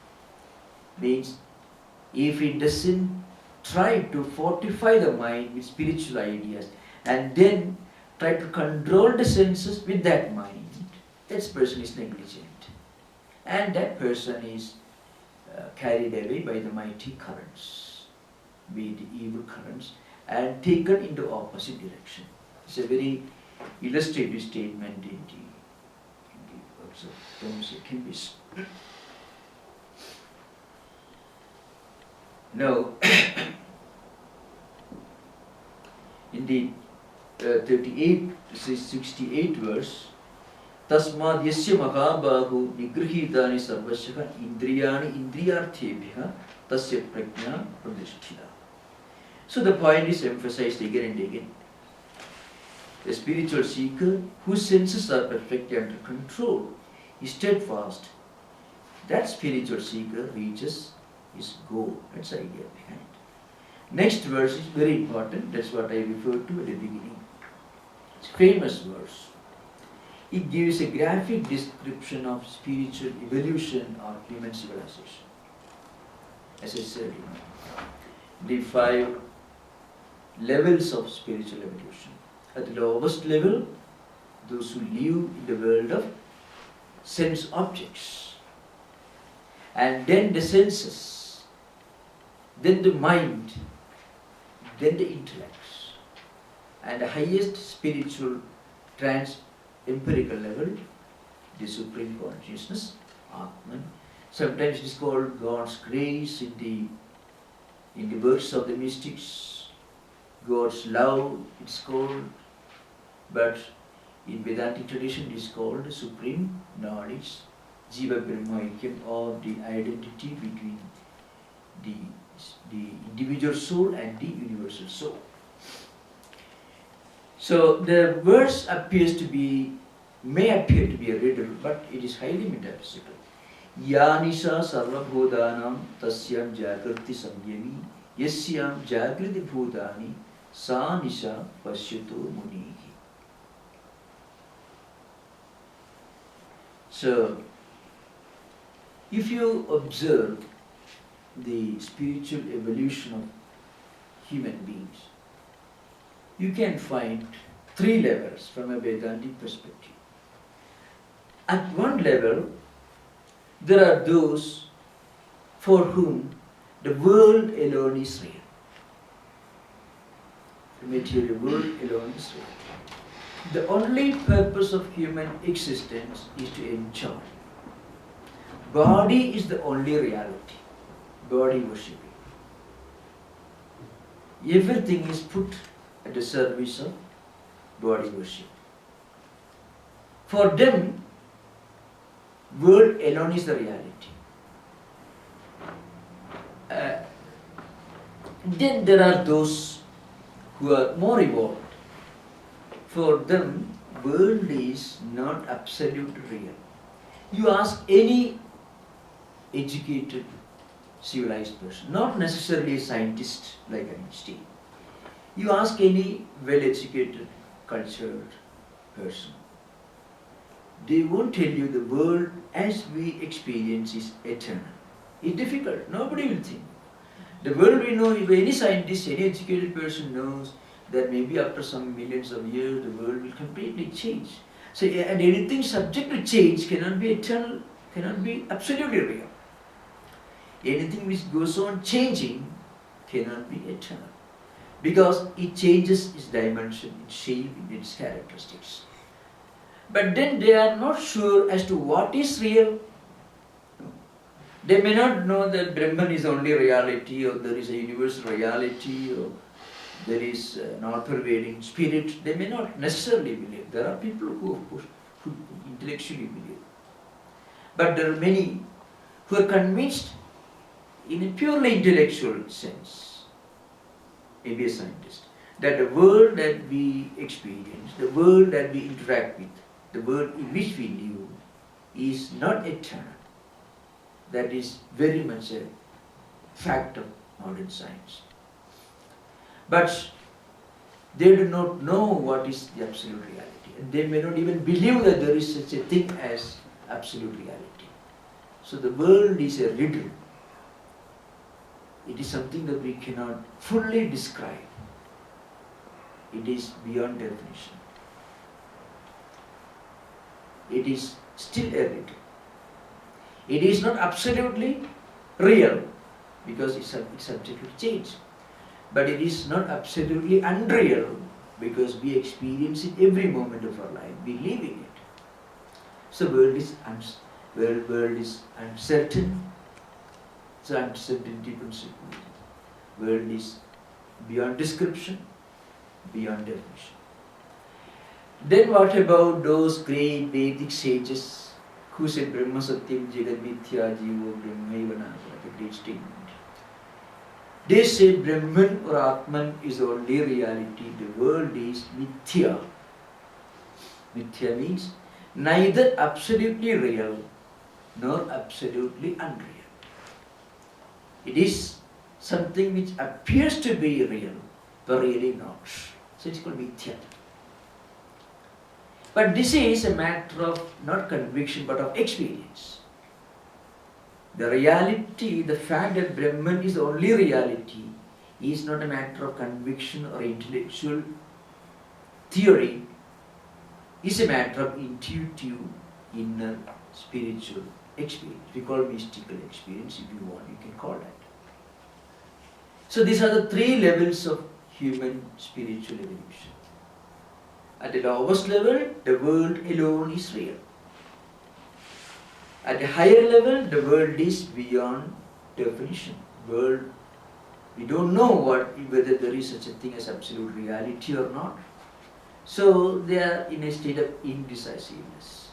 Means, if he doesn't try to fortify the mind with spiritual ideas and then try to control the senses with that mind, that person is negligent. And that person is carried away by the mighty currents, be it evil currents, and taken into opposite direction. It's a very illustrative statement in the works of Thomas Akimbi. Now, in the 68th verse, Tasmad yasya mahabahu nigrihitani sarvasya indriyani indriyarthebhya tasya prajna pradishthita. So the point is emphasized again and again. The spiritual seeker whose senses are perfectly under control is steadfast. That spiritual seeker reaches his goal. That's the idea behind. Next verse is very important. That's what I referred to at the beginning. It's a famous verse. It gives a graphic description of spiritual evolution or human civilization. As I said, the 5 levels of spiritual evolution. At the lowest level, those who live in the world of sense objects. And then the senses, then the mind, then the intellects. And the highest spiritual empirical level, the supreme consciousness, Atman. Sometimes it is called God's grace in the works of the mystics, God's love it's called, but in Vedantic tradition it is called the supreme knowledge, Jiva Brahmaikyam, or the identity between the individual soul and the universal soul. So the verse may appear to be a riddle, but it is highly metaphysical. Yanisha sarvabhodhanam tasyam jagrati samyami yasyam jagrati bhodhani sa nisha pasyuto munihi. So, if you observe the spiritual evolution of human beings, you can find 3 levels from a Vedantic perspective. At one level, there are those for whom the world alone is real. The material world alone is real. The only purpose of human existence is to enjoy. Body is the only reality. Body worshipping. Everything is put at the service of body worship. For them, world alone is the reality. Then there are those who are more evolved. For them, world is not absolutely real. You ask any educated, civilized person, not necessarily a scientist like Einstein. You ask any well-educated, cultured person, they won't tell you the world as we experience is eternal. It's difficult. Nobody will think. The world we know, if any scientist, any educated person knows that maybe after some millions of years the world will completely change. So, and anything subject to change cannot be eternal, cannot be absolutely real. Anything which goes on changing cannot be eternal. because it changes its dimension, its shape, its characteristics. But then they are not sure as to what is real. They may not know that Brahman is only reality, or there is a universal reality, or there is an all-pervading spirit. They may not necessarily believe. There are people who intellectually believe. But there are many who are convinced in a purely intellectual sense, maybe a scientist, that the world that we experience, the world that we interact with, the world in which we live is not eternal. That is very much a fact of modern science. But they do not know what is the absolute reality. And they may not even believe that there is such a thing as absolute reality. So the world is a riddle. It is something that we cannot fully describe. It is beyond definition. It is still a riddle. It is not absolutely real because it's subject to change. But it is not absolutely unreal because we experience it every moment of our life. We live in it. So world is uncertain. It's an uncertainty principle. World is beyond description, beyond definition. Then what about those great Vedic sages who said Brahma Satyam Jagat Mithya Jivo Brahmaiva Nara, the great statement? They say Brahman or Atman is only reality, the world is Mithya. Mithya means neither absolutely real nor absolutely unreal. It is something which appears to be real, but really not. So it's called Mithya. But this is a matter of not conviction but of experience. The reality, the fact that Brahman is only reality is not a matter of conviction or intellectual theory. It's a matter of intuitive, inner, spiritual experience. We call it mystical experience if you want, you can call that. So these are the three levels of human spiritual evolution. At the lowest level, the world alone is real. At a higher level, the world is beyond definition. World, we don't know whether there is such a thing as absolute reality or not. So they are in a state of indecisiveness.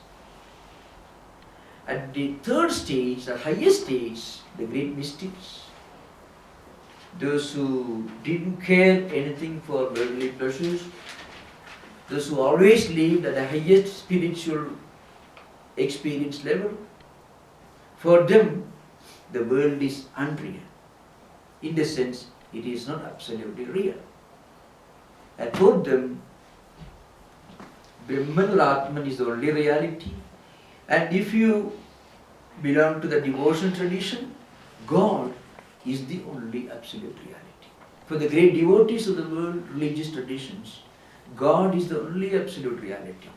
At the third stage, the highest stage, the great mystics, those who didn't care anything for worldly pleasures, those who always lived at the highest spiritual experience level, for them the world is unreal. In the sense, it is not absolutely real. And for them, Brahman or Atman is the only reality. And if you belong to the devotional tradition, God is the only absolute reality. For the great devotees of the world religious traditions, God is the only absolute reality.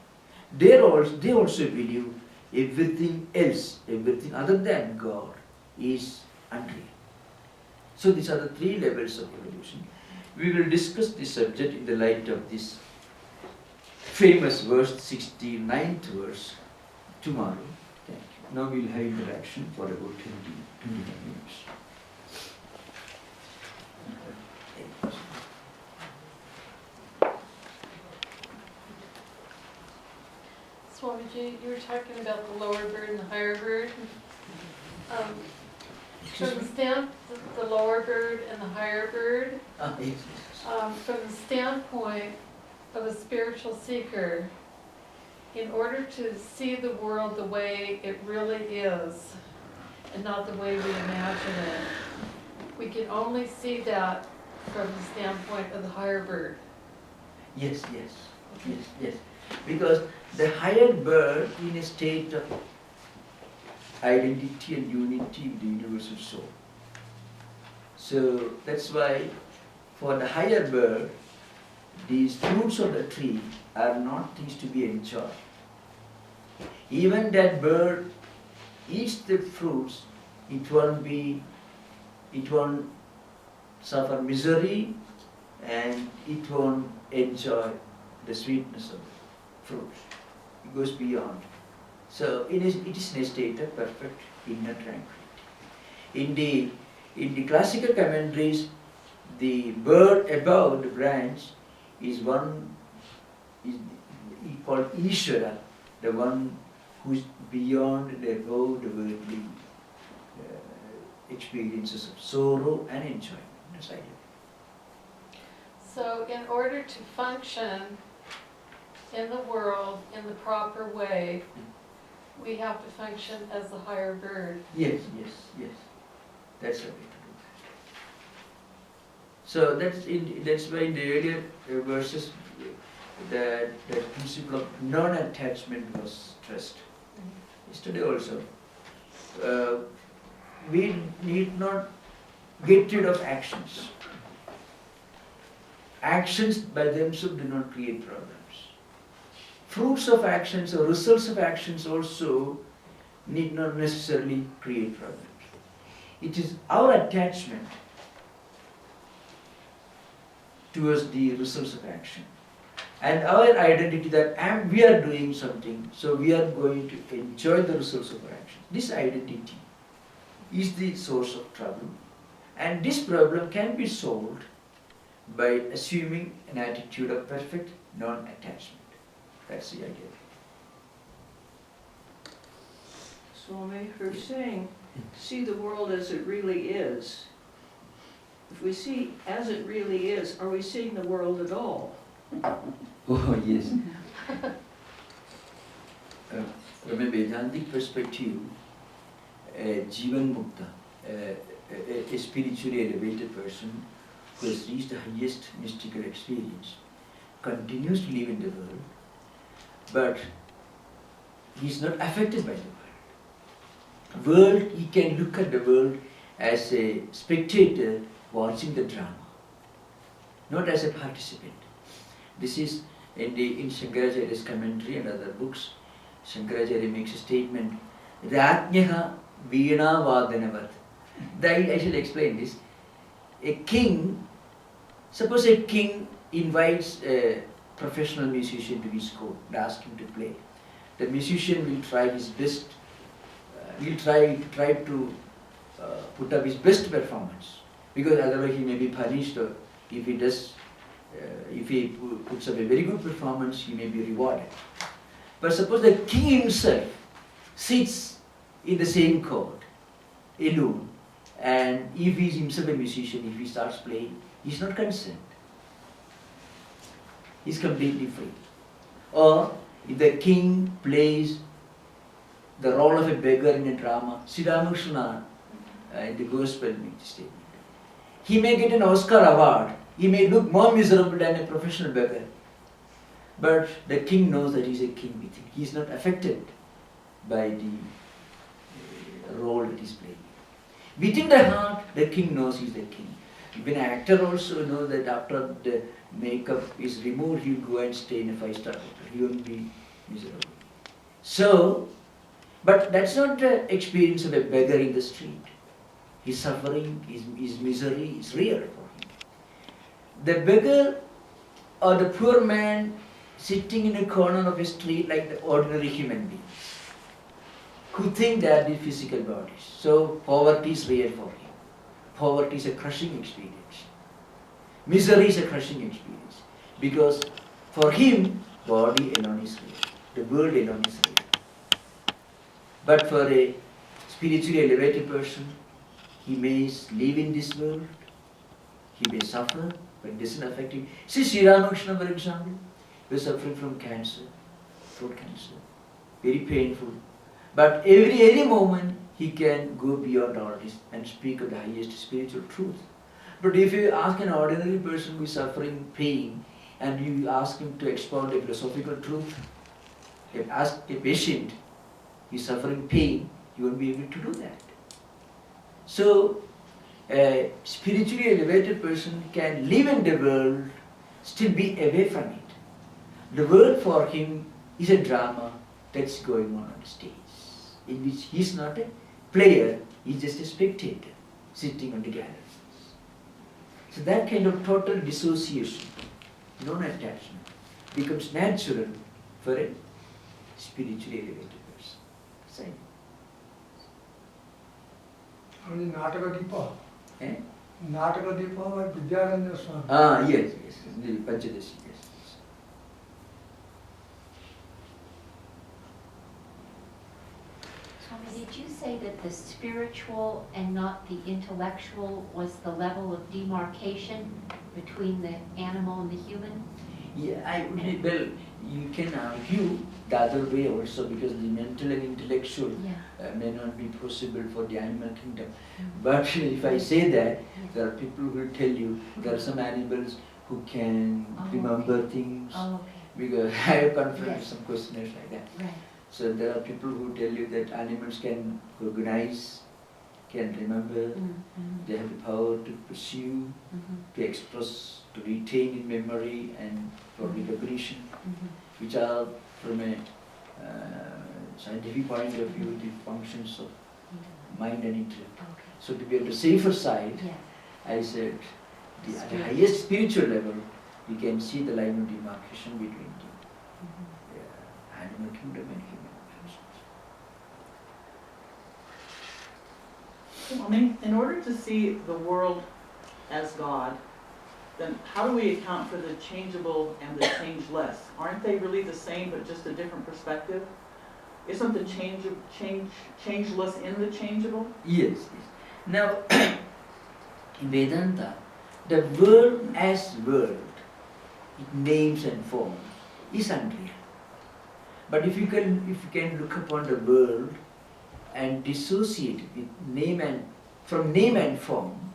They also believe everything else, everything other than God is unreal. So these are the three levels of evolution. We will discuss this subject in the light of this famous verse, 69th verse, tomorrow. Thank you. Now we will have interaction for about 25 minutes. Swamiji, you were talking about the lower bird and the higher bird. From the lower bird and the higher bird, from the standpoint of a spiritual seeker, in order to see the world the way it really is, and not the way we imagine it, we can only see that from the standpoint of the higher bird. Yes. Because the higher bird in a state of identity and unity with the universal soul. So that's why for the higher bird, these fruits of the tree are not things to be enjoyed. Even that bird eats the fruits, it won't suffer misery and it won't enjoy the sweetness of the fruit. It goes beyond. So it is in a state of perfect inner tranquility. In the classical commentaries, the bird above the branch is called Ishvara, the one who is beyond all the worldly experiences of sorrow and enjoyment. That's idea. So in order to function in the world in the proper way, we have to function as the higher bird. Yes. That's the way to do that. So that's why in the earlier verses the principle of non-attachment was stressed. Yesterday also. We need not get rid of actions. Actions by themselves do not create problems. Fruits of actions or results of actions also need not necessarily create problems. It is our attachment towards the results of action and our identity that we are doing something, so we are going to enjoy the results of our action. This identity is the source of trouble, and this problem can be solved by assuming an attitude of perfect non-attachment. That's the idea. Swami, for saying, see the world as it really is. If we see as it really is, are we seeing the world at all? Oh, yes. From a Vedantic perspective, a Jivan Mukta, a spiritually elevated person who has reached the highest mystical experience, continues to live in the world, but he is not affected by the world. He can look at the world as a spectator watching the drama, not as a participant. This is in Shankaracharya's commentary and other books. Shankaracharya makes a statement, Ratnyaha Veena Vadanavat. I shall explain this. A king, suppose a king invites a professional musician to his court and asks him to play. The musician will try his best, will try to put up his best performance, because otherwise he may be punished, or if he puts up a very good performance, he may be rewarded. But suppose the king himself sits in the same court, alone, and if he is himself a musician, if he starts playing, he is not concerned. He is completely free. Or if the king plays the role of a beggar in a drama, Sri Ramakrishna in the Gospel makes a statement. He may get an Oscar award, he may look more miserable than a professional beggar, but the king knows that he is a king within. He is not affected by the role that he is playing. Within the heart, the king knows he is the king. Even an actor also knows that after the makeup is removed, he will go and stay in a 5-star hotel. He won't be miserable. So, but that's not the experience of a beggar in the street. His suffering, his misery is real for him. The beggar or the poor man sitting in a corner of a street like the ordinary human beings who think they are the physical bodies. So poverty is real for him. Poverty is a crushing experience. Misery is a crushing experience. Because for him, body alone is real. The world alone is real. But for a spiritually elevated person, he may live in this world, he may suffer, but it doesn't affect him. See Sri Ramakrishna, for example, he was suffering from cancer, throat cancer, very painful. But any moment he can go beyond all this and speak of the highest spiritual truth. But if you ask an ordinary person who is suffering pain and you ask him to expound a philosophical truth, ask a patient, he is suffering pain, he won't be able to do that. So, a spiritually elevated person can live in the world, still be away from it. The world for him is a drama that's going on stage, in which he is not a player, he is just a spectator, sitting on the galleries. So that kind of total dissociation, non-attachment, becomes natural for a spiritually elevated person. Same. Only Nataka Eh? Nataka Deepa by Vidyananda Swami. Ah, yes, the Panchadashi, yes. Swami, did you say that the spiritual and not the intellectual was the level of demarcation between the animal and the human? Yeah, I would, well, you can argue the other way also, because the mental and intellectual Yeah. may not be possible for the animal kingdom. Mhm. But if I say that, Yes. there are people who will tell you there are some animals who can Oh, remember things. Oh, okay. Because I have confronted Yes. some questionnaires like that. Right. So there are people who tell you that animals can recognize, can remember, Mm-hmm. they have the power to pursue, to express, to retain in memory and for recognition, which are from a scientific point of view the functions of mind and intellect. Okay. So to be on the safer side, Yes. I said at the Spirit. highest spiritual level, we can see the line of demarcation between the animal kingdom and human. Swami, in order to see the world as God, then how do we account for the changeable and the changeless? Aren't they really the same but just a different perspective? Isn't the changeless in the changeable? Yes, yes. Now, in Vedanta, the world as world, in names and forms, is unreal. But if you can look upon the world and dissociate with from name and form,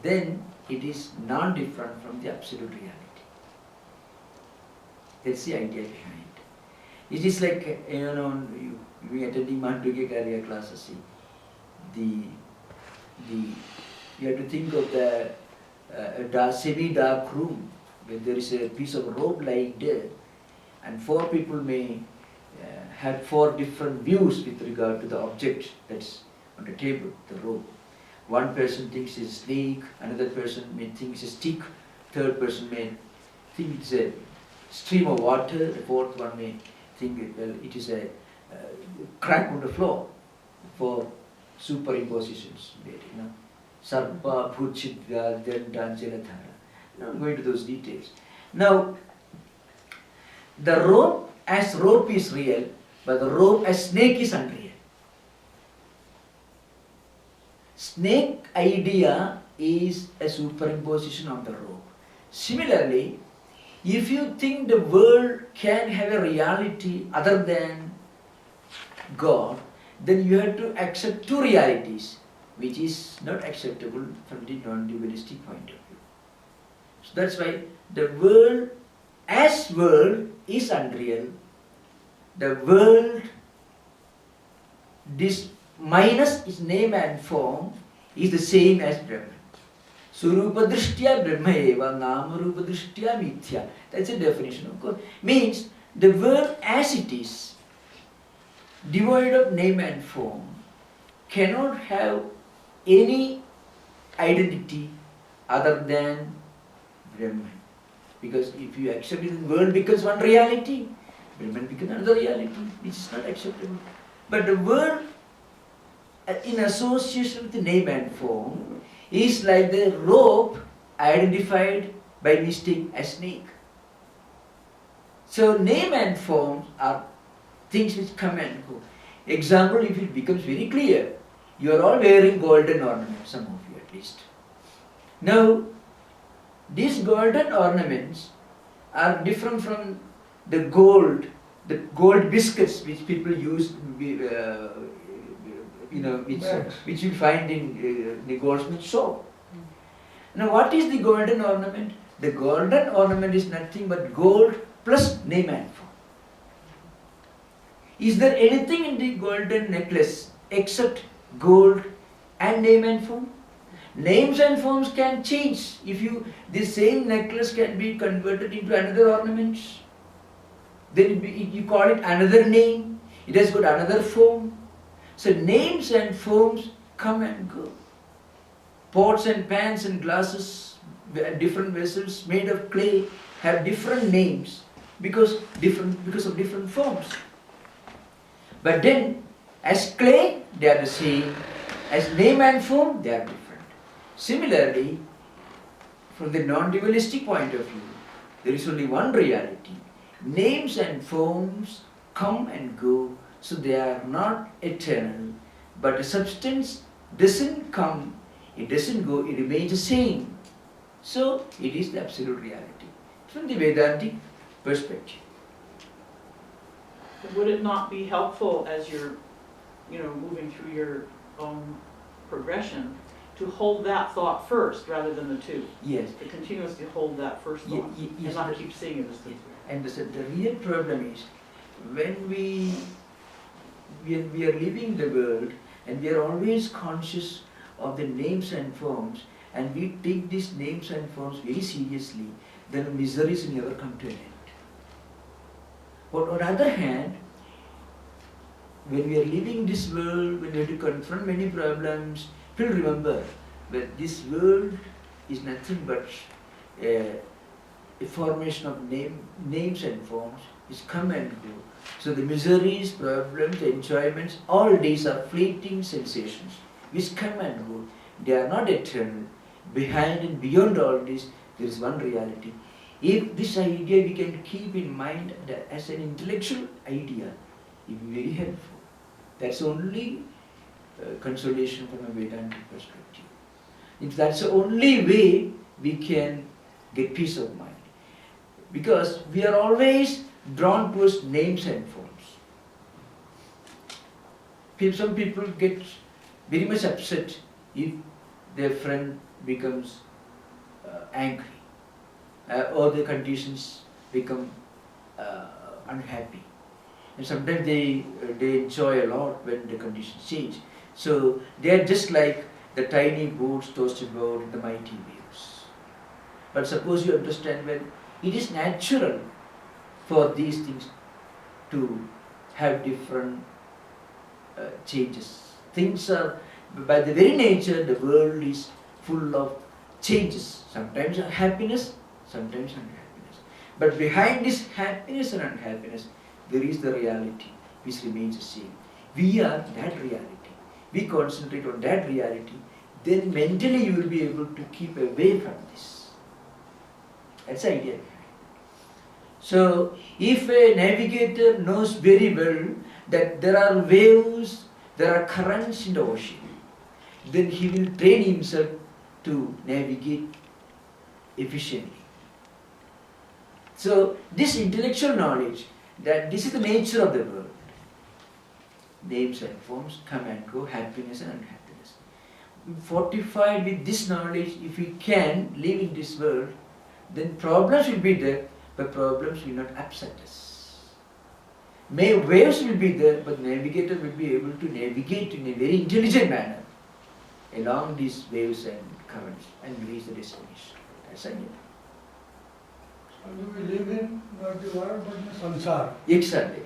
then it is non-different from the absolute reality. That's the idea behind. It is like, we attending Mandukya classes. You have to think of the semi-dark room where there is a piece of rope lying there, and four people may have four different views with regard to the object that's on the table, the rope. One person thinks it's a snake, another person may think it's a stick, third person may think it's a stream of water, the fourth one may think it is a crack on the floor for superimpositions. Sarpa, Bhuchidra, Danda, Jaladhara. Not going to those details. Now, the rope as rope is real, but the rope as snake is unreal. Snake idea is a superimposition of the rope. Similarly, if you think the world can have a reality other than God, then you have to accept two realities, which is not acceptable from the non-dualistic point of view. So that's why the world as world is unreal. The world minus its name and form is the same as Brahman. Surupa drishtya Brahma eva, nama rupa drishtya mithya. That's a definition, of course. Means the world as it is, devoid of name and form, cannot have any identity other than Brahman. Because if you accept it, the world becomes one reality, Brahman becomes another reality, which is not acceptable. But the world in association with the name and form is like the rope identified by mistake as snake. So name and form are things which come and go. Example, if it becomes very clear, you are all wearing golden ornaments, some of you at least. Now, these golden ornaments are different from the gold biscuits which people use, which you find in the goldsmith shop. Now, what is the golden ornament? The golden ornament is nothing but gold plus name and form. Is there anything in the golden necklace except gold and name and form? Names and forms can change. This same necklace can be converted into another ornament. Then you call it another name. It has got another form. So names and forms come and go. Pots and pans and glasses, different vessels made of clay have different names because of different forms. But then, as clay, they are the same. As name and form, they are different. Similarly, from the non-dualistic point of view, there is only one reality. Names and forms come and go, so they are not eternal. But a substance doesn't come, it doesn't go, it remains the same. So, it is the absolute reality. From the Vedantic perspective. Would it not be helpful as you're, moving through your own progression to hold that thought first rather than the two? Yes. To continuously hold that first thought and not keep seeing it as the two. And the real problem is when we are living the world and we are always conscious of the names and forms and we take these names and forms very seriously, then miseries will never come to an end. But on the other hand, when we are living this world, when we have to confront many problems, please remember that this world is nothing but a formation of names and forms, which come and go. So the miseries, problems, the enjoyments, all these are fleeting sensations, which come and go. They are not eternal. Behind and beyond all this, there is one reality. If this idea we can keep in mind as an intellectual idea, it will be very helpful. That's only consolation from a Vedantic perspective. If that's the only way we can get peace of mind. Because we are always drawn towards names and forms. Some people get very much upset if their friend becomes angry. Or the conditions become unhappy. And sometimes they enjoy a lot when the conditions change. So they are just like the tiny boats tossed about in the mighty waves. But suppose you understand when it is natural for these things to have different changes. Things are, by the very nature, the world is full of changes. Sometimes happiness, sometimes unhappiness. But behind this happiness and unhappiness, there is the reality which remains the same. We are that reality. We concentrate on that reality, then mentally you will be able to keep away from this. That's the idea. So, if a navigator knows very well that there are waves, there are currents in the ocean, then he will train himself to navigate efficiently. So, this intellectual knowledge, that this is the nature of the world. Names and forms come and go, happiness and unhappiness. Fortified with this knowledge, if we can live in this world, then problems will be there, but problems will not upset us. Waves will be there, but navigator will be able to navigate in a very intelligent manner along these waves and currents and reach the destination. That's it. So we live in not the world but in the sansar. Exactly.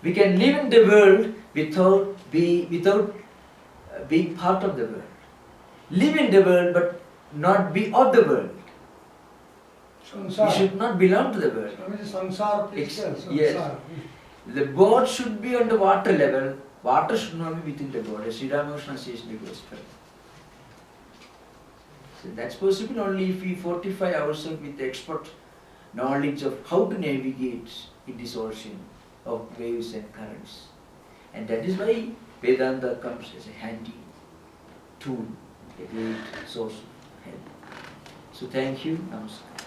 We can live in the world without being part of the world. Live in the world but not be of the world. Sansar. We should not belong to the world. Sansar, sansar. Yes. The boat should be on the water level. Water should not be within the boat. As Sri Ramakrishna says in the Gospel. So that's possible only if we fortify ourselves with expert knowledge of how to navigate in this ocean of waves and currents. And that is why Vedanta comes as a handy tool, a great source of help. So thank you. Namaskar.